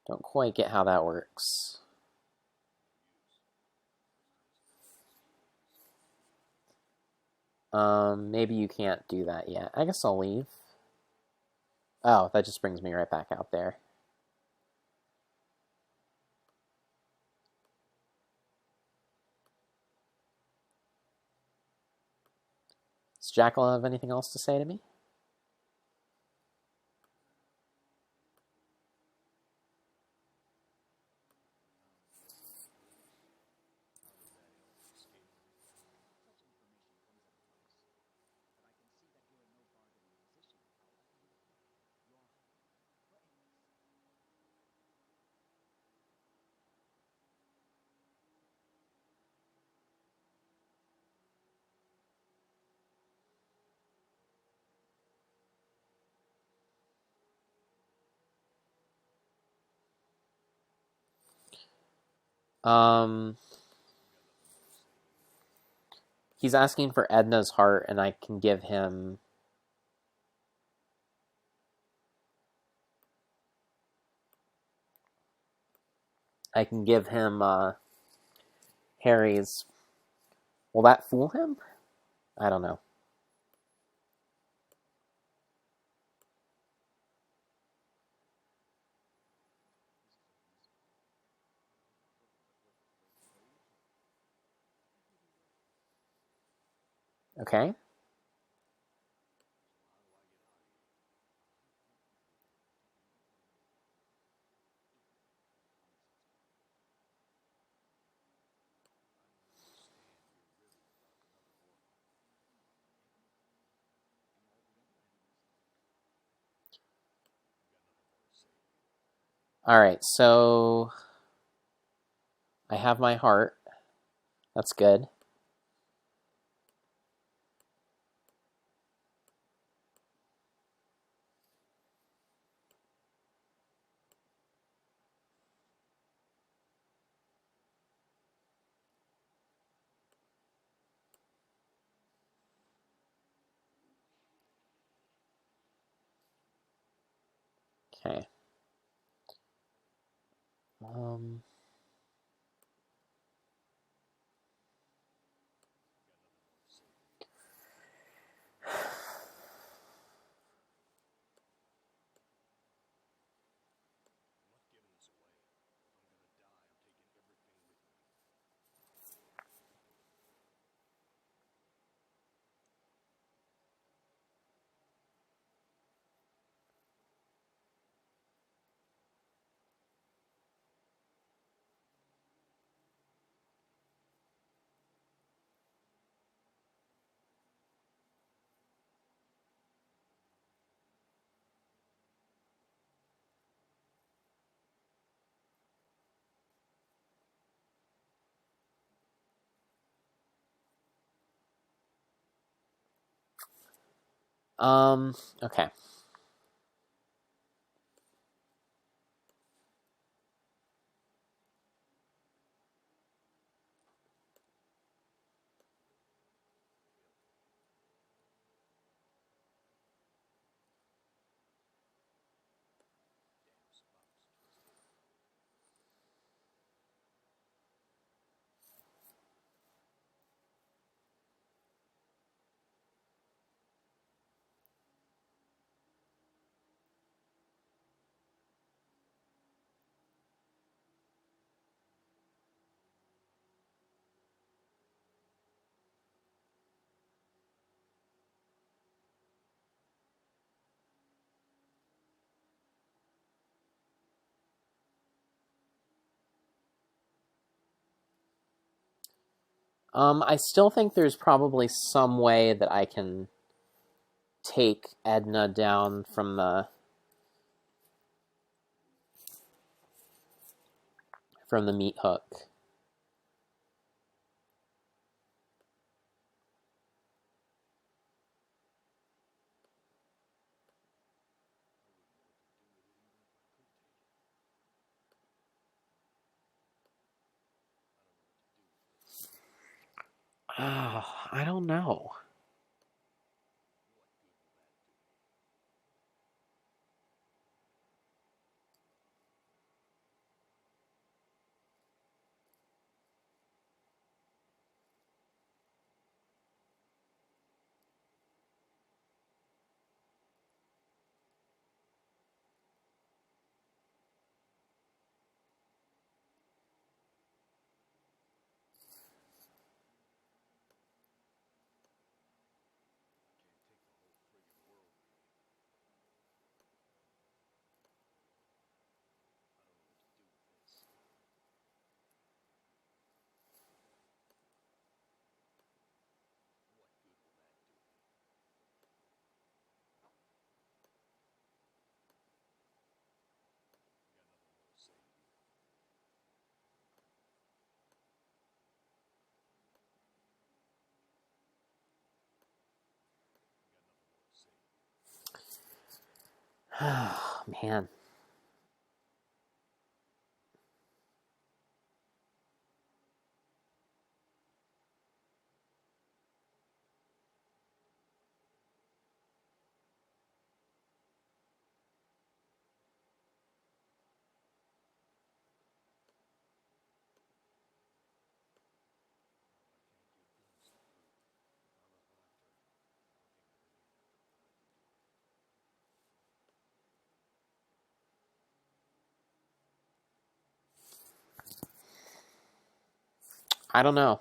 [SPEAKER 1] Don't quite get how that works. Maybe you can't do that yet. I guess I'll leave. Oh, that just brings me right back out there. Does Jackal have anything else to say to me? Um, he's asking for Edna's heart, and I can give him. I can give him Harry's. Will that fool him? I don't know. Okay. All right. So I have my heart. That's good. Okay. Um. Okay. I still think there's probably some way that I can take Edna down from the meat hook. Oh, I don't know. Man. I don't know.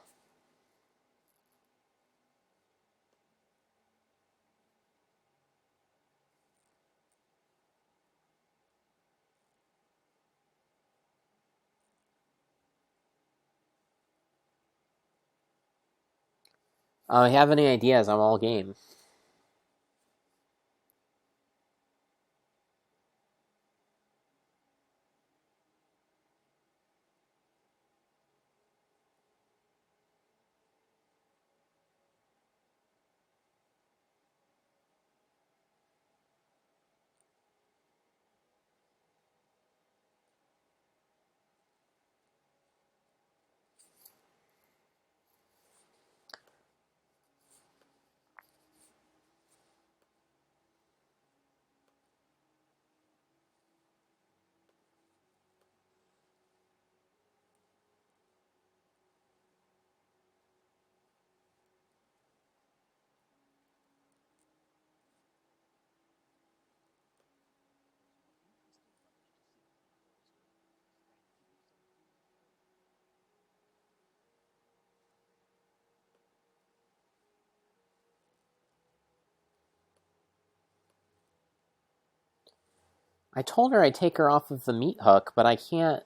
[SPEAKER 1] If you have any ideas, I'm all game. I told her I'd take her off of the meat hook, but I can't.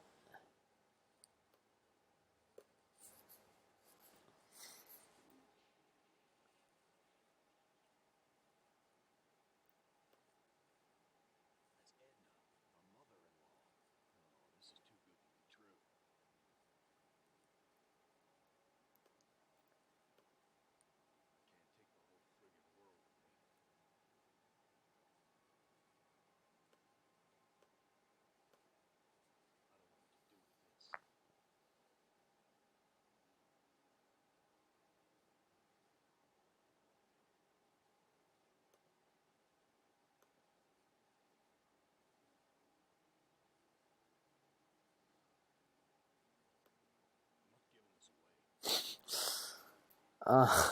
[SPEAKER 1] Uh,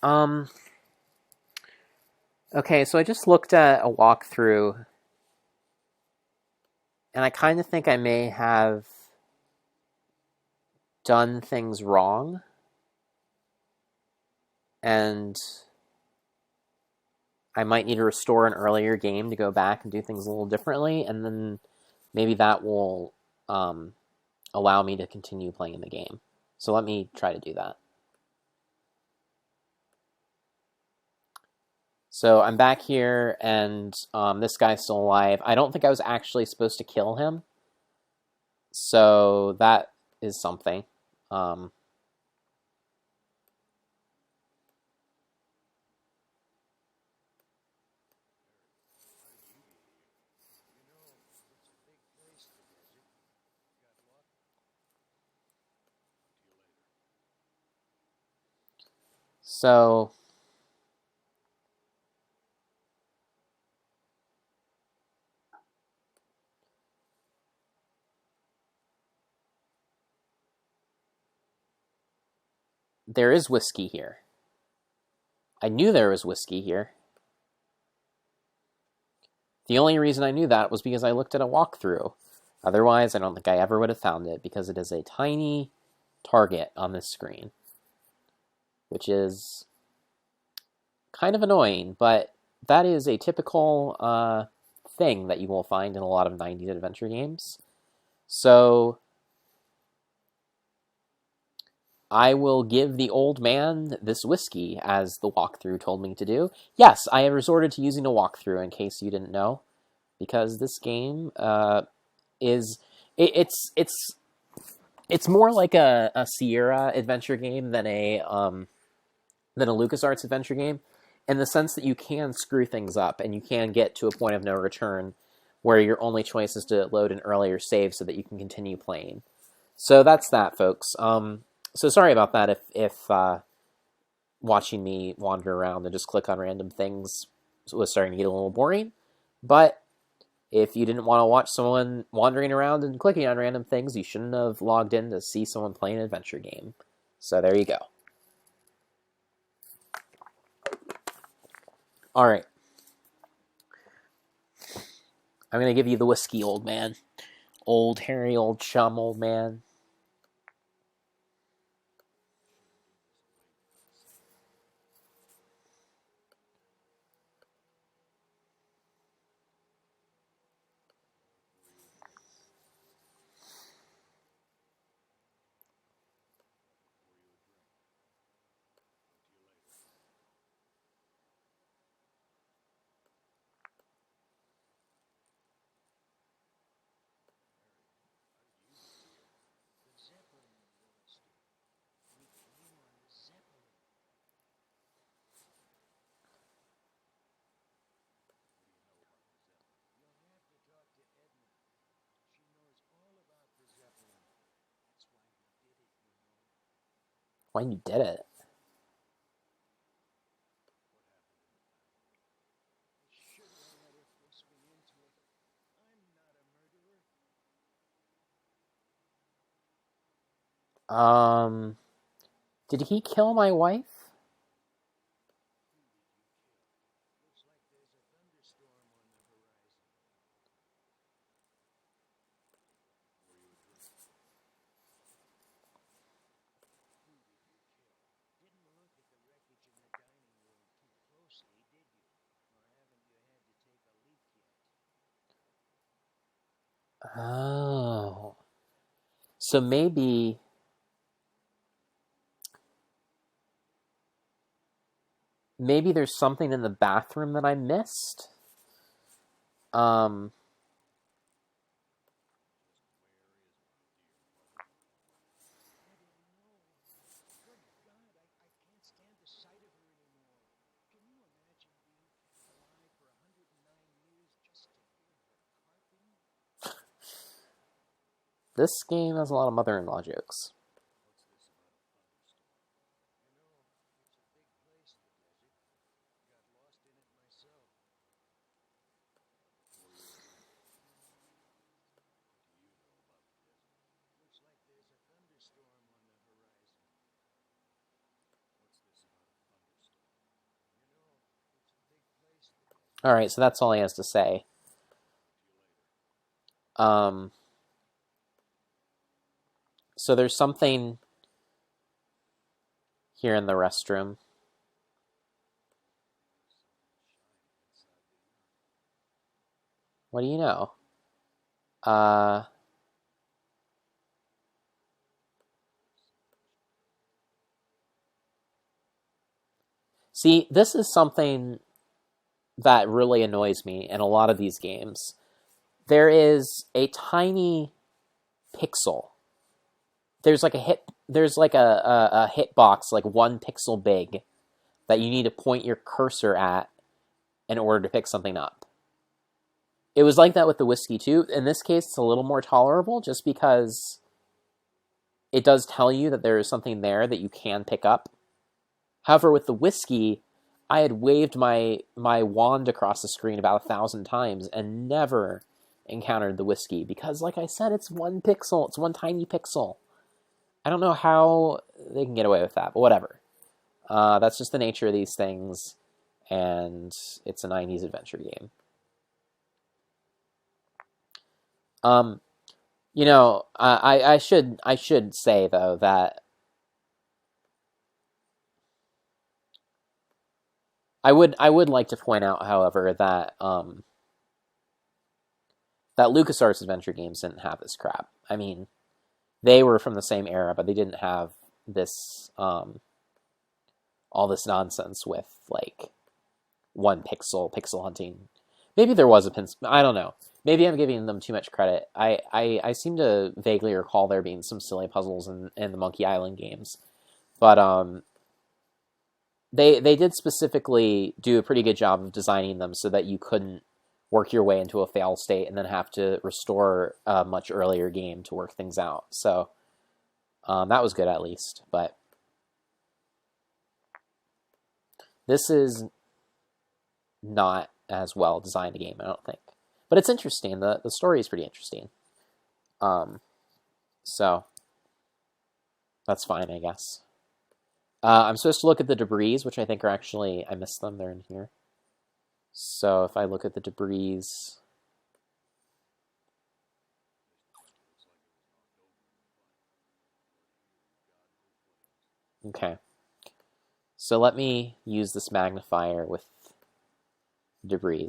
[SPEAKER 1] Um, okay, so I just looked at a walkthrough, and I kind of think I may have done things wrong, and I might need to restore an earlier game to go back and do things a little differently, and then maybe that will allow me to continue playing the game. So let me try to do that. So I'm back here, and this guy's still alive. I don't think I was actually supposed to kill him, so that is something. Um, so there is whiskey here. I knew there was whiskey here. The only reason I knew that was because I looked at a walkthrough. Otherwise, I don't think I ever would have found it because it is a tiny target on this screen, which is kind of annoying, but that is a typical thing that you will find in a lot of 90s adventure games. So I will give the old man this whiskey, as the walkthrough told me to do. Yes, I have resorted to using a walkthrough in case you didn't know, because this game is it's more like a Sierra adventure game than a LucasArts adventure game, in the sense that you can screw things up and you can get to a point of no return where your only choice is to load an earlier save so that you can continue playing. So that's that, folks. So sorry about that if watching me wander around and just click on random things was starting to get a little boring. But if you didn't want to watch someone wandering around and clicking on random things, you shouldn't have logged in to see someone play an adventure game. So there you go. All right. I'm going to give you the whiskey, old man. Old, hairy, old chum, old man. Why you did it? Um, did he kill my wife? Oh. So maybe there's something in the bathroom that I missed. Um, this game has a lot of mother-in-law jokes. All right, so that's all he has to say. Um, so there's something here in the restroom. What do you know? Uh, See, this is something that really annoys me in a lot of these games. There is a tiny pixel. There's like a hit. There's like a hitbox, like 1 pixel big, that you need to point your cursor at in order to pick something up. It was like that with the whiskey too. In this case, it's a little more tolerable, just because it does tell you that there is something there that you can pick up. However, with the whiskey, I had waved my wand across the screen about 1,000 times and never encountered the whiskey because, like I said, it's 1 pixel. It's one tiny pixel. I don't know how they can get away with that, but whatever. That's just the nature of these things, and it's a 90s adventure game. Um, I should say though that I would like to point out, however, that that LucasArts adventure games didn't have this crap. I mean, they were from the same era, but they didn't have this all this nonsense with like 1 pixel hunting. Maybe there was a pin. I don't know. Maybe I'm giving them too much credit. I seem to vaguely recall there being some silly puzzles in the Monkey Island games, but they did specifically do a pretty good job of designing them so that you couldn't work your way into a fail state and then have to restore a much earlier game to work things out. So that was good at least. But this is not as well designed a game, I don't think. But it's interesting. The story is pretty interesting. So that's fine, I guess. I'm supposed to look at the debris, which I think are actually, I missed them. They're in here. So if I look at the debris, okay. So let me use this magnifier with debris.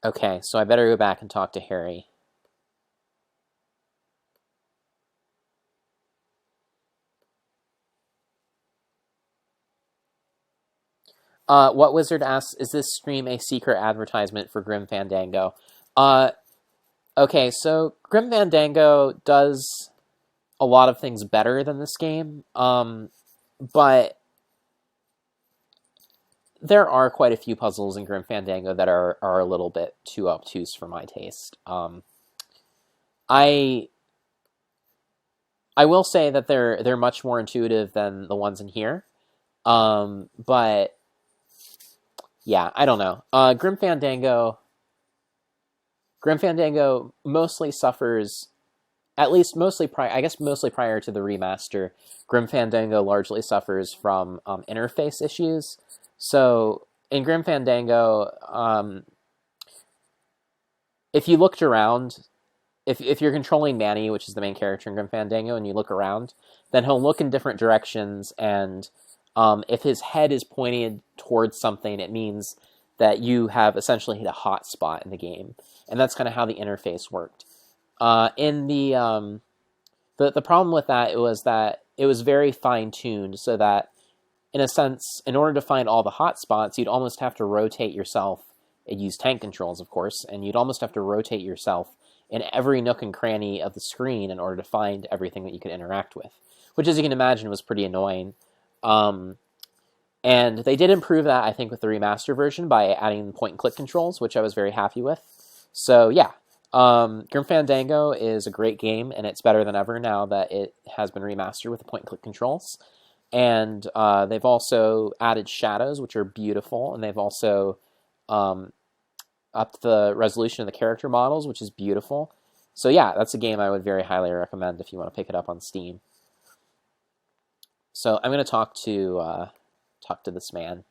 [SPEAKER 1] Okay, so I better go back and talk to Harry. What Wizard asks, is this stream a secret advertisement for Grim Fandango? Okay, so Grim Fandango does a lot of things better than this game, but there are quite a few puzzles in Grim Fandango that are a little bit too obtuse for my taste. I will say that they're much more intuitive than the ones in here, but yeah, I don't know. Grim Fandango mostly suffers, at least mostly mostly prior to the remaster. Grim Fandango largely suffers from interface issues. So in Grim Fandango, if you looked around, if you're controlling Manny, which is the main character in Grim Fandango, and you look around, then he'll look in different directions, and if his head is pointed towards something, it means that you have essentially hit a hot spot in the game, and that's kind of how the interface worked. In the problem with that was that it was very fine tuned, so that in a sense, in order to find all the hot spots, you'd almost have to rotate yourself. It used tank controls, of course, and you'd almost have to rotate yourself in every nook and cranny of the screen in order to find everything that you could interact with, which, as you can imagine, was pretty annoying. And they did improve that, I think, with the remaster version by adding point-and-click controls, which I was very happy with. So, yeah, Grim Fandango is a great game, and it's better than ever now that it has been remastered with the point-and-click controls. And they've also added shadows, which are beautiful, and they've also upped the resolution of the character models, which is beautiful. So yeah, that's a game I would very highly recommend if you want to pick it up on Steam. So I'm going to talk to this man.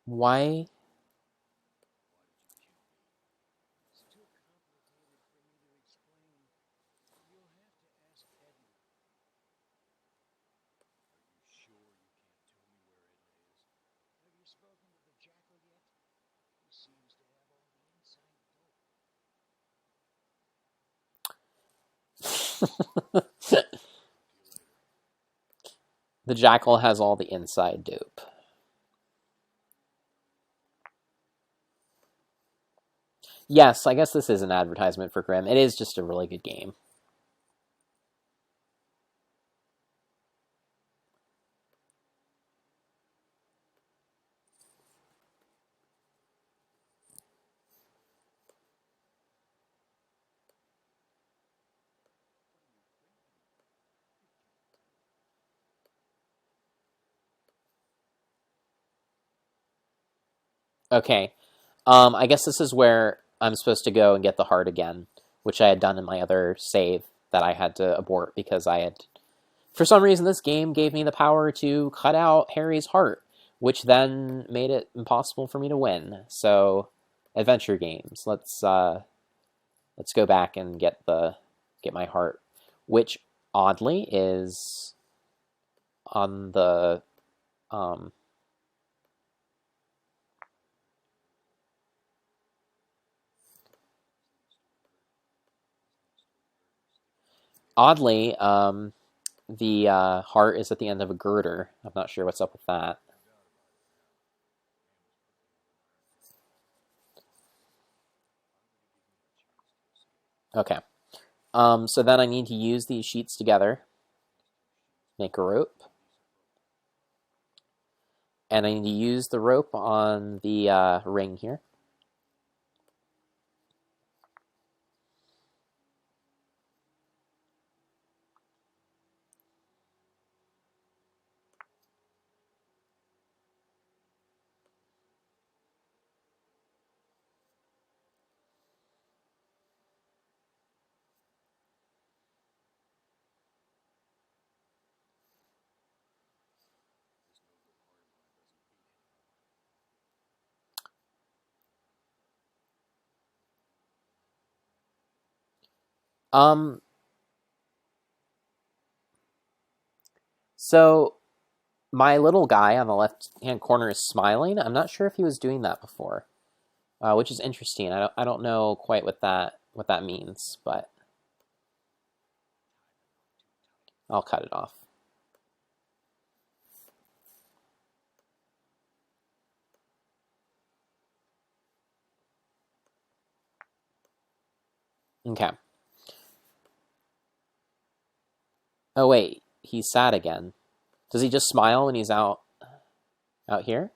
[SPEAKER 1] Why? The Jackal has all the inside dope. Yes, I guess this is an advertisement for Grim. It is just a really good game. Okay. I guess this is where I'm supposed to go and get the heart again, which I had done in my other save that I had to abort because I had... For some reason, this game gave me the power to cut out Harry's heart, which then made it impossible for me to win. So, adventure games. Let's go back and get my heart, which oddly is on the oddly the heart is at the end of a girder. I'm not sure what's up with that. Okay. So then I need to use these sheets together, make a rope, and I need to use the rope on the ring here. Um, so my little guy on the left-hand corner is smiling. I'm not sure if he was doing that before, which is interesting. I don't know quite what that means, but I'll cut it off. Okay. Oh wait, he's sad again. Does he just smile when he's out here?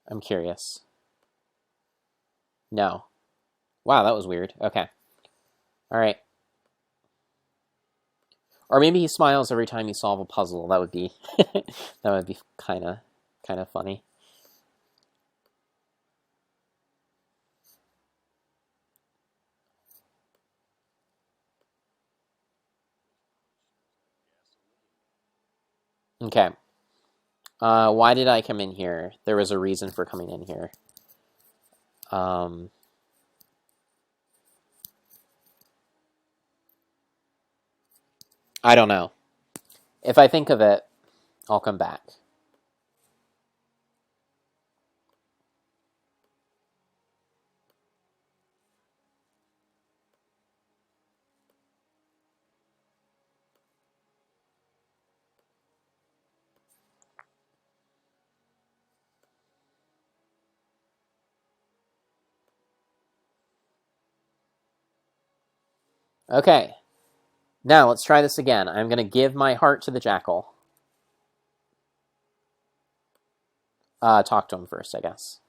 [SPEAKER 1] I'm curious. No. Wow, that was weird. Okay. All right. Or maybe he smiles every time you solve a puzzle. That would be that would be kind of funny. Okay. Why did I come in here? There was a reason for coming in here. I don't know. If I think of it, I'll come back. Okay. Now, let's try this again. I'm going to give my heart to the Jackal. talk to him first, I guess.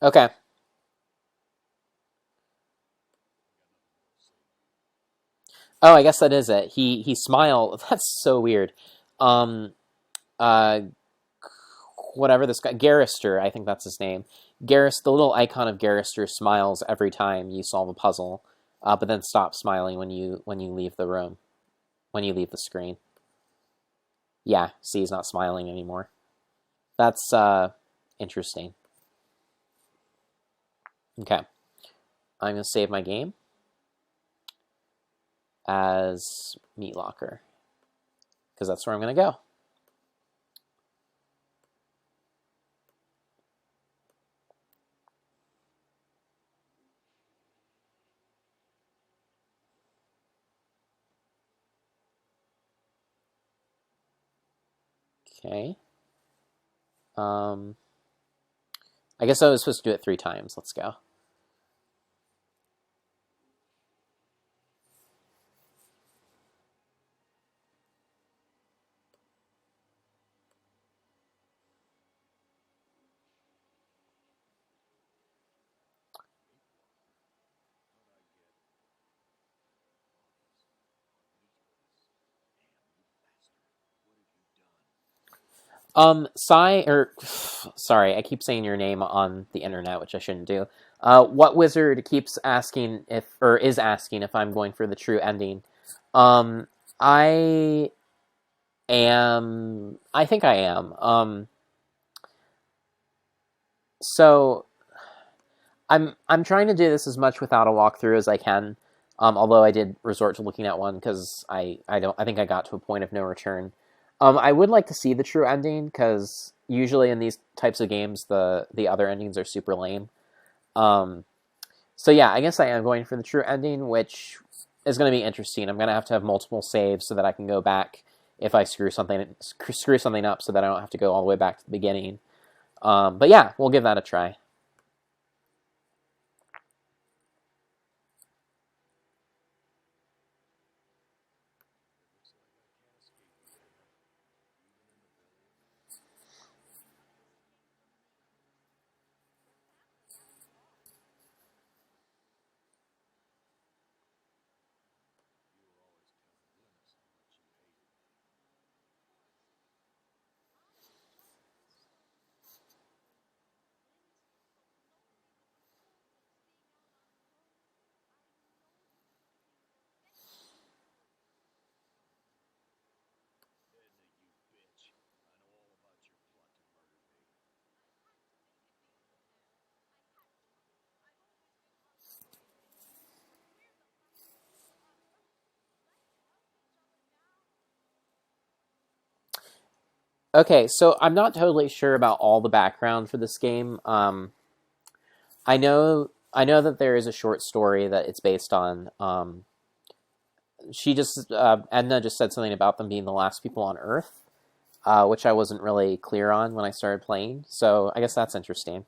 [SPEAKER 1] Okay. Oh, I guess that is it. He smiled. That's so weird. Um, uh, whatever this guy, Garrister, I think that's his name. Garris, the little icon of Garrister smiles every time you solve a puzzle, but then stops smiling when you leave the room, when you leave the screen. Yeah, see, he's not smiling anymore. That's interesting. Okay, I'm gonna save my game as Meat Locker because that's where I'm gonna go. Okay. Um, I guess I was supposed to do it 3 times. Let's go. Sorry, I keep saying your name on the internet, which I shouldn't do. What wizard keeps asking if, or is asking if I'm going for the true ending? Um, I I think I am. So I'm trying to do this as much without a walkthrough as I can. Although I did resort to looking at one because I think I got to a point of no return. I would like to see the true ending because usually in these types of games the other endings are super lame. Um, so yeah, I guess I am going for the true ending, which is going to be interesting. I'm going to have multiple saves so that I can go back if I screw something up, so that I don't have to go all the way back to the beginning. But yeah, we'll give that a try. Okay, so I'm not totally sure about all the background for this game. I know that there is a short story that it's based on. Edna just said something about them being the last people on Earth, which I wasn't really clear on when I started playing. So I guess that's interesting.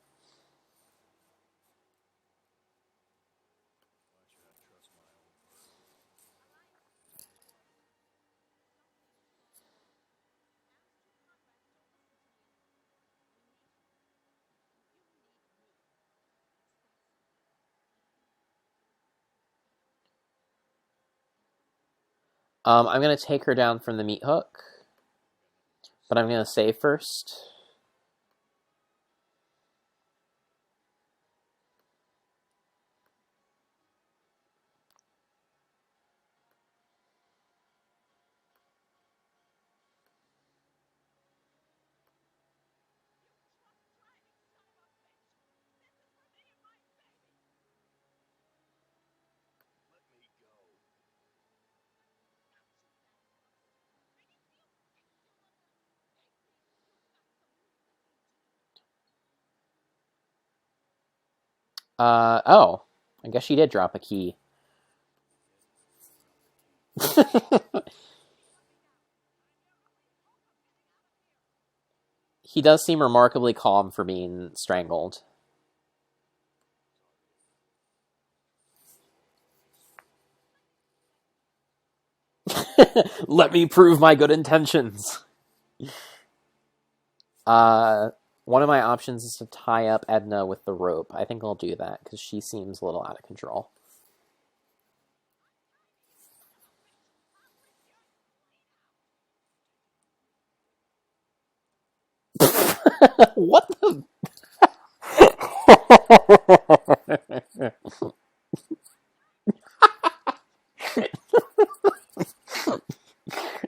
[SPEAKER 1] I'm gonna take her down from the meat hook, but I'm gonna save first. Oh. I guess she did drop a key. He does seem remarkably calm for being strangled. Let me prove my good intentions. Uh, One of my options is to tie up Edna with the rope. I think I'll do that because she seems a little out of control. What the?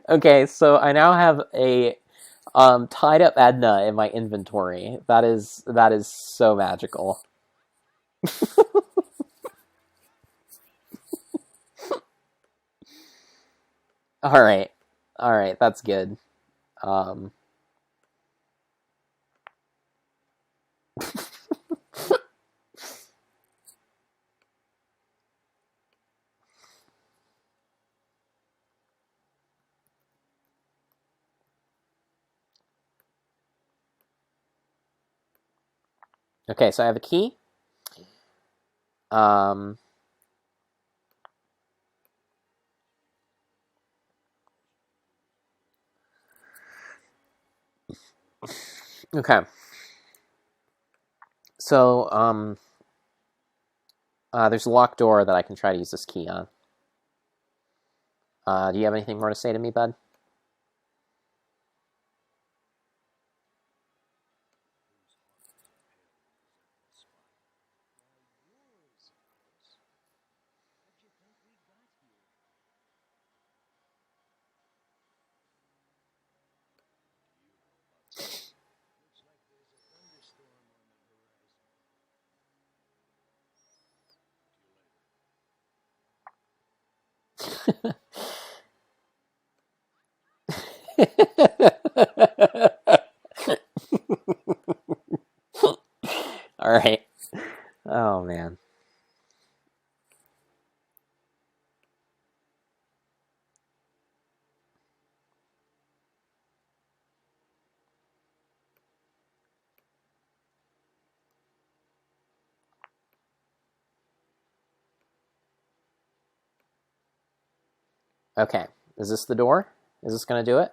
[SPEAKER 1] Okay, so I now have a tied up Edna in my inventory. That is so magical. All right, all right, that's good. Um, okay, so I have a key. Um, okay, so there's a locked door that I can try to use this key on. Do you have anything more to say to me, bud? All right. Oh man. Okay. Is this the door? Is this gonna do it?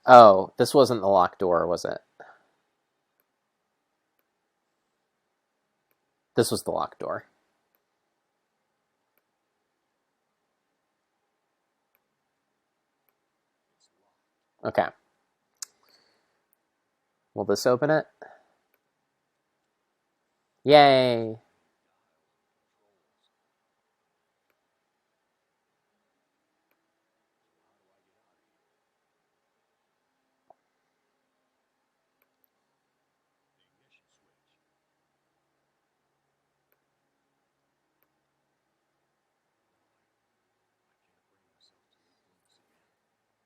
[SPEAKER 1] Oh, this wasn't the locked door, was it? This was the locked door. Okay. Will this open it? Yay!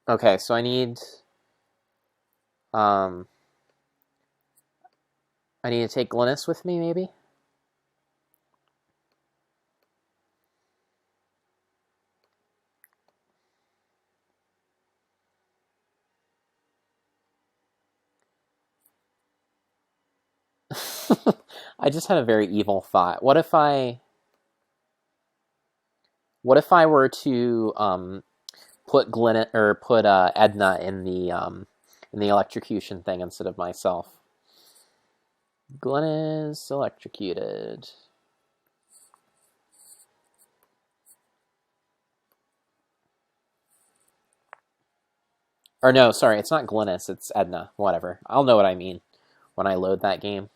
[SPEAKER 1] Okay, so um I need to take Glynis with me, maybe? I just had a very evil thought. What if I were to put Glenn or put Edna in the electrocution thing instead of myself? Glenn is electrocuted. Or no, sorry, it's not Glynis, it's Edna. Whatever. I'll know what I mean when I load that game.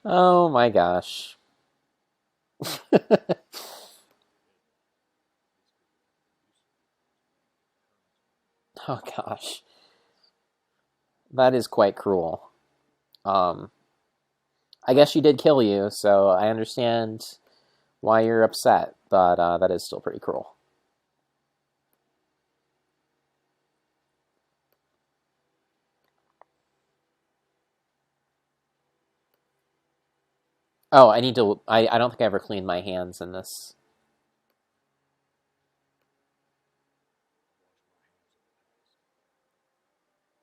[SPEAKER 1] Oh my gosh. Oh gosh. That is quite cruel. I guess she did kill you, so I understand why you're upset, but that is still pretty cruel. Oh, I need to. I don't think I ever cleaned my hands in this.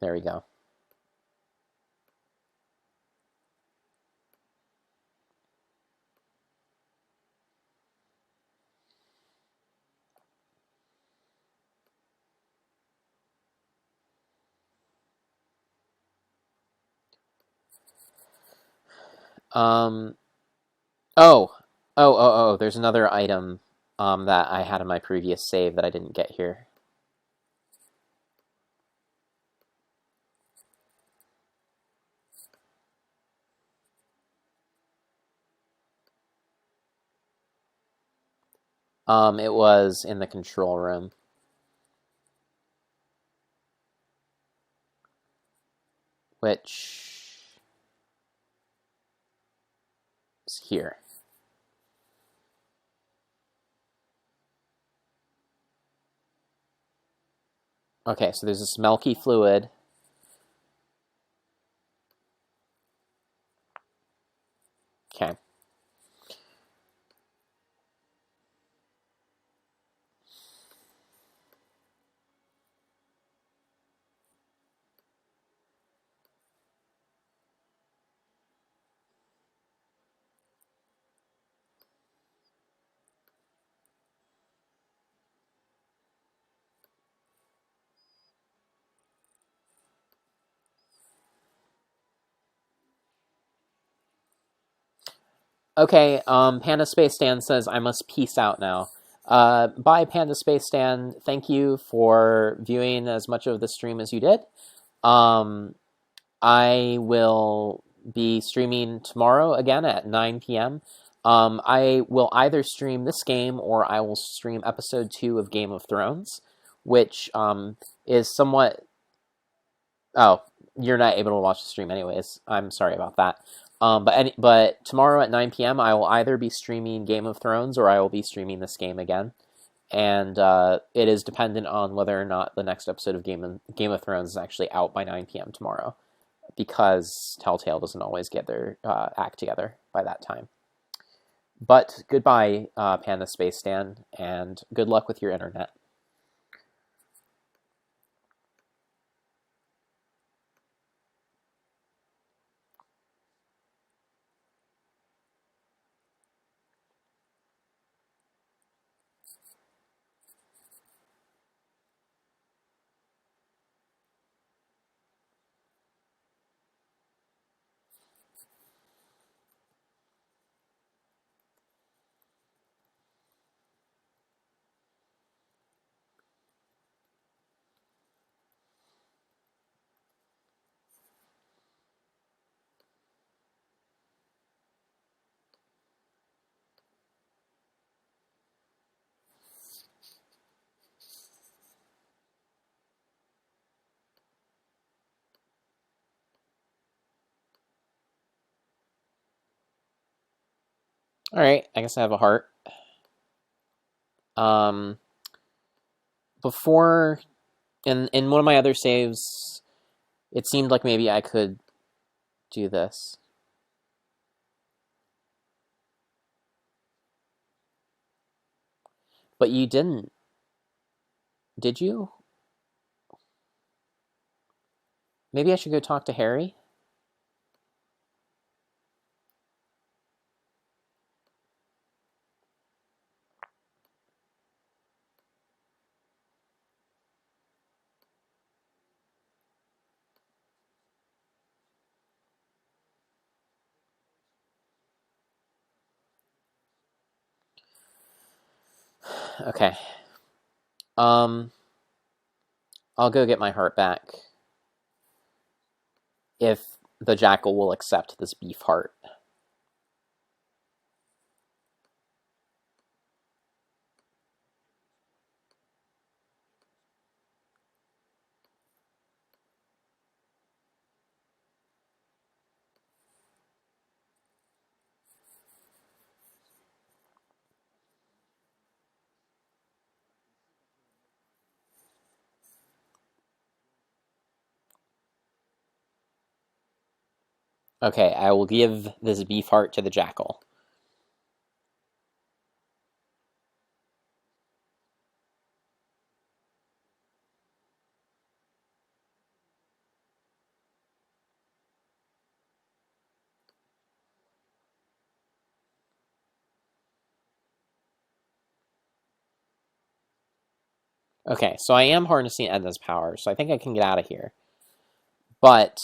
[SPEAKER 1] There we go. Um. Oh. Oh. There's another item that I had in my previous save that I didn't get here. It was in the control room. Which is here. Okay, so there's this milky fluid. Okay. Okay, Panda Space Stan says I must peace out now. Bye, Panda Space Stan. Thank you for viewing as much of the stream as you did. I will be streaming tomorrow again at 9 p.m. I will either stream this game or I will stream episode 2 of Game of Thrones, which is somewhat. Oh, you're not able to watch the stream anyways. I'm sorry about that. But tomorrow at 9 p.m. I will either be streaming Game of Thrones or I will be streaming this game again, and it is dependent on whether or not the next episode of Game of Thrones is actually out by 9 p.m. tomorrow, because Telltale doesn't always get their act together by that time. But goodbye, Panda Space Stan, and good luck with your internet. All right, I guess I have a heart. Um, Before in one of my other saves, it seemed like maybe I could do this. But you didn't, did you? Maybe I should go talk to Harry? Okay. Um, I'll go get my heart back if the jackal will accept this beef heart. Okay, I will give this beef heart to the jackal. Okay, so I am harnessing Edna's power, so I think I can get out of here. But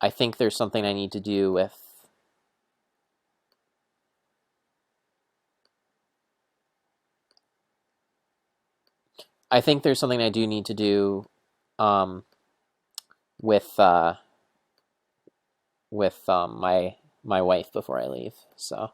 [SPEAKER 1] I think there's something I need to do with. I think there's something I do need to do um, with my wife before I leave. So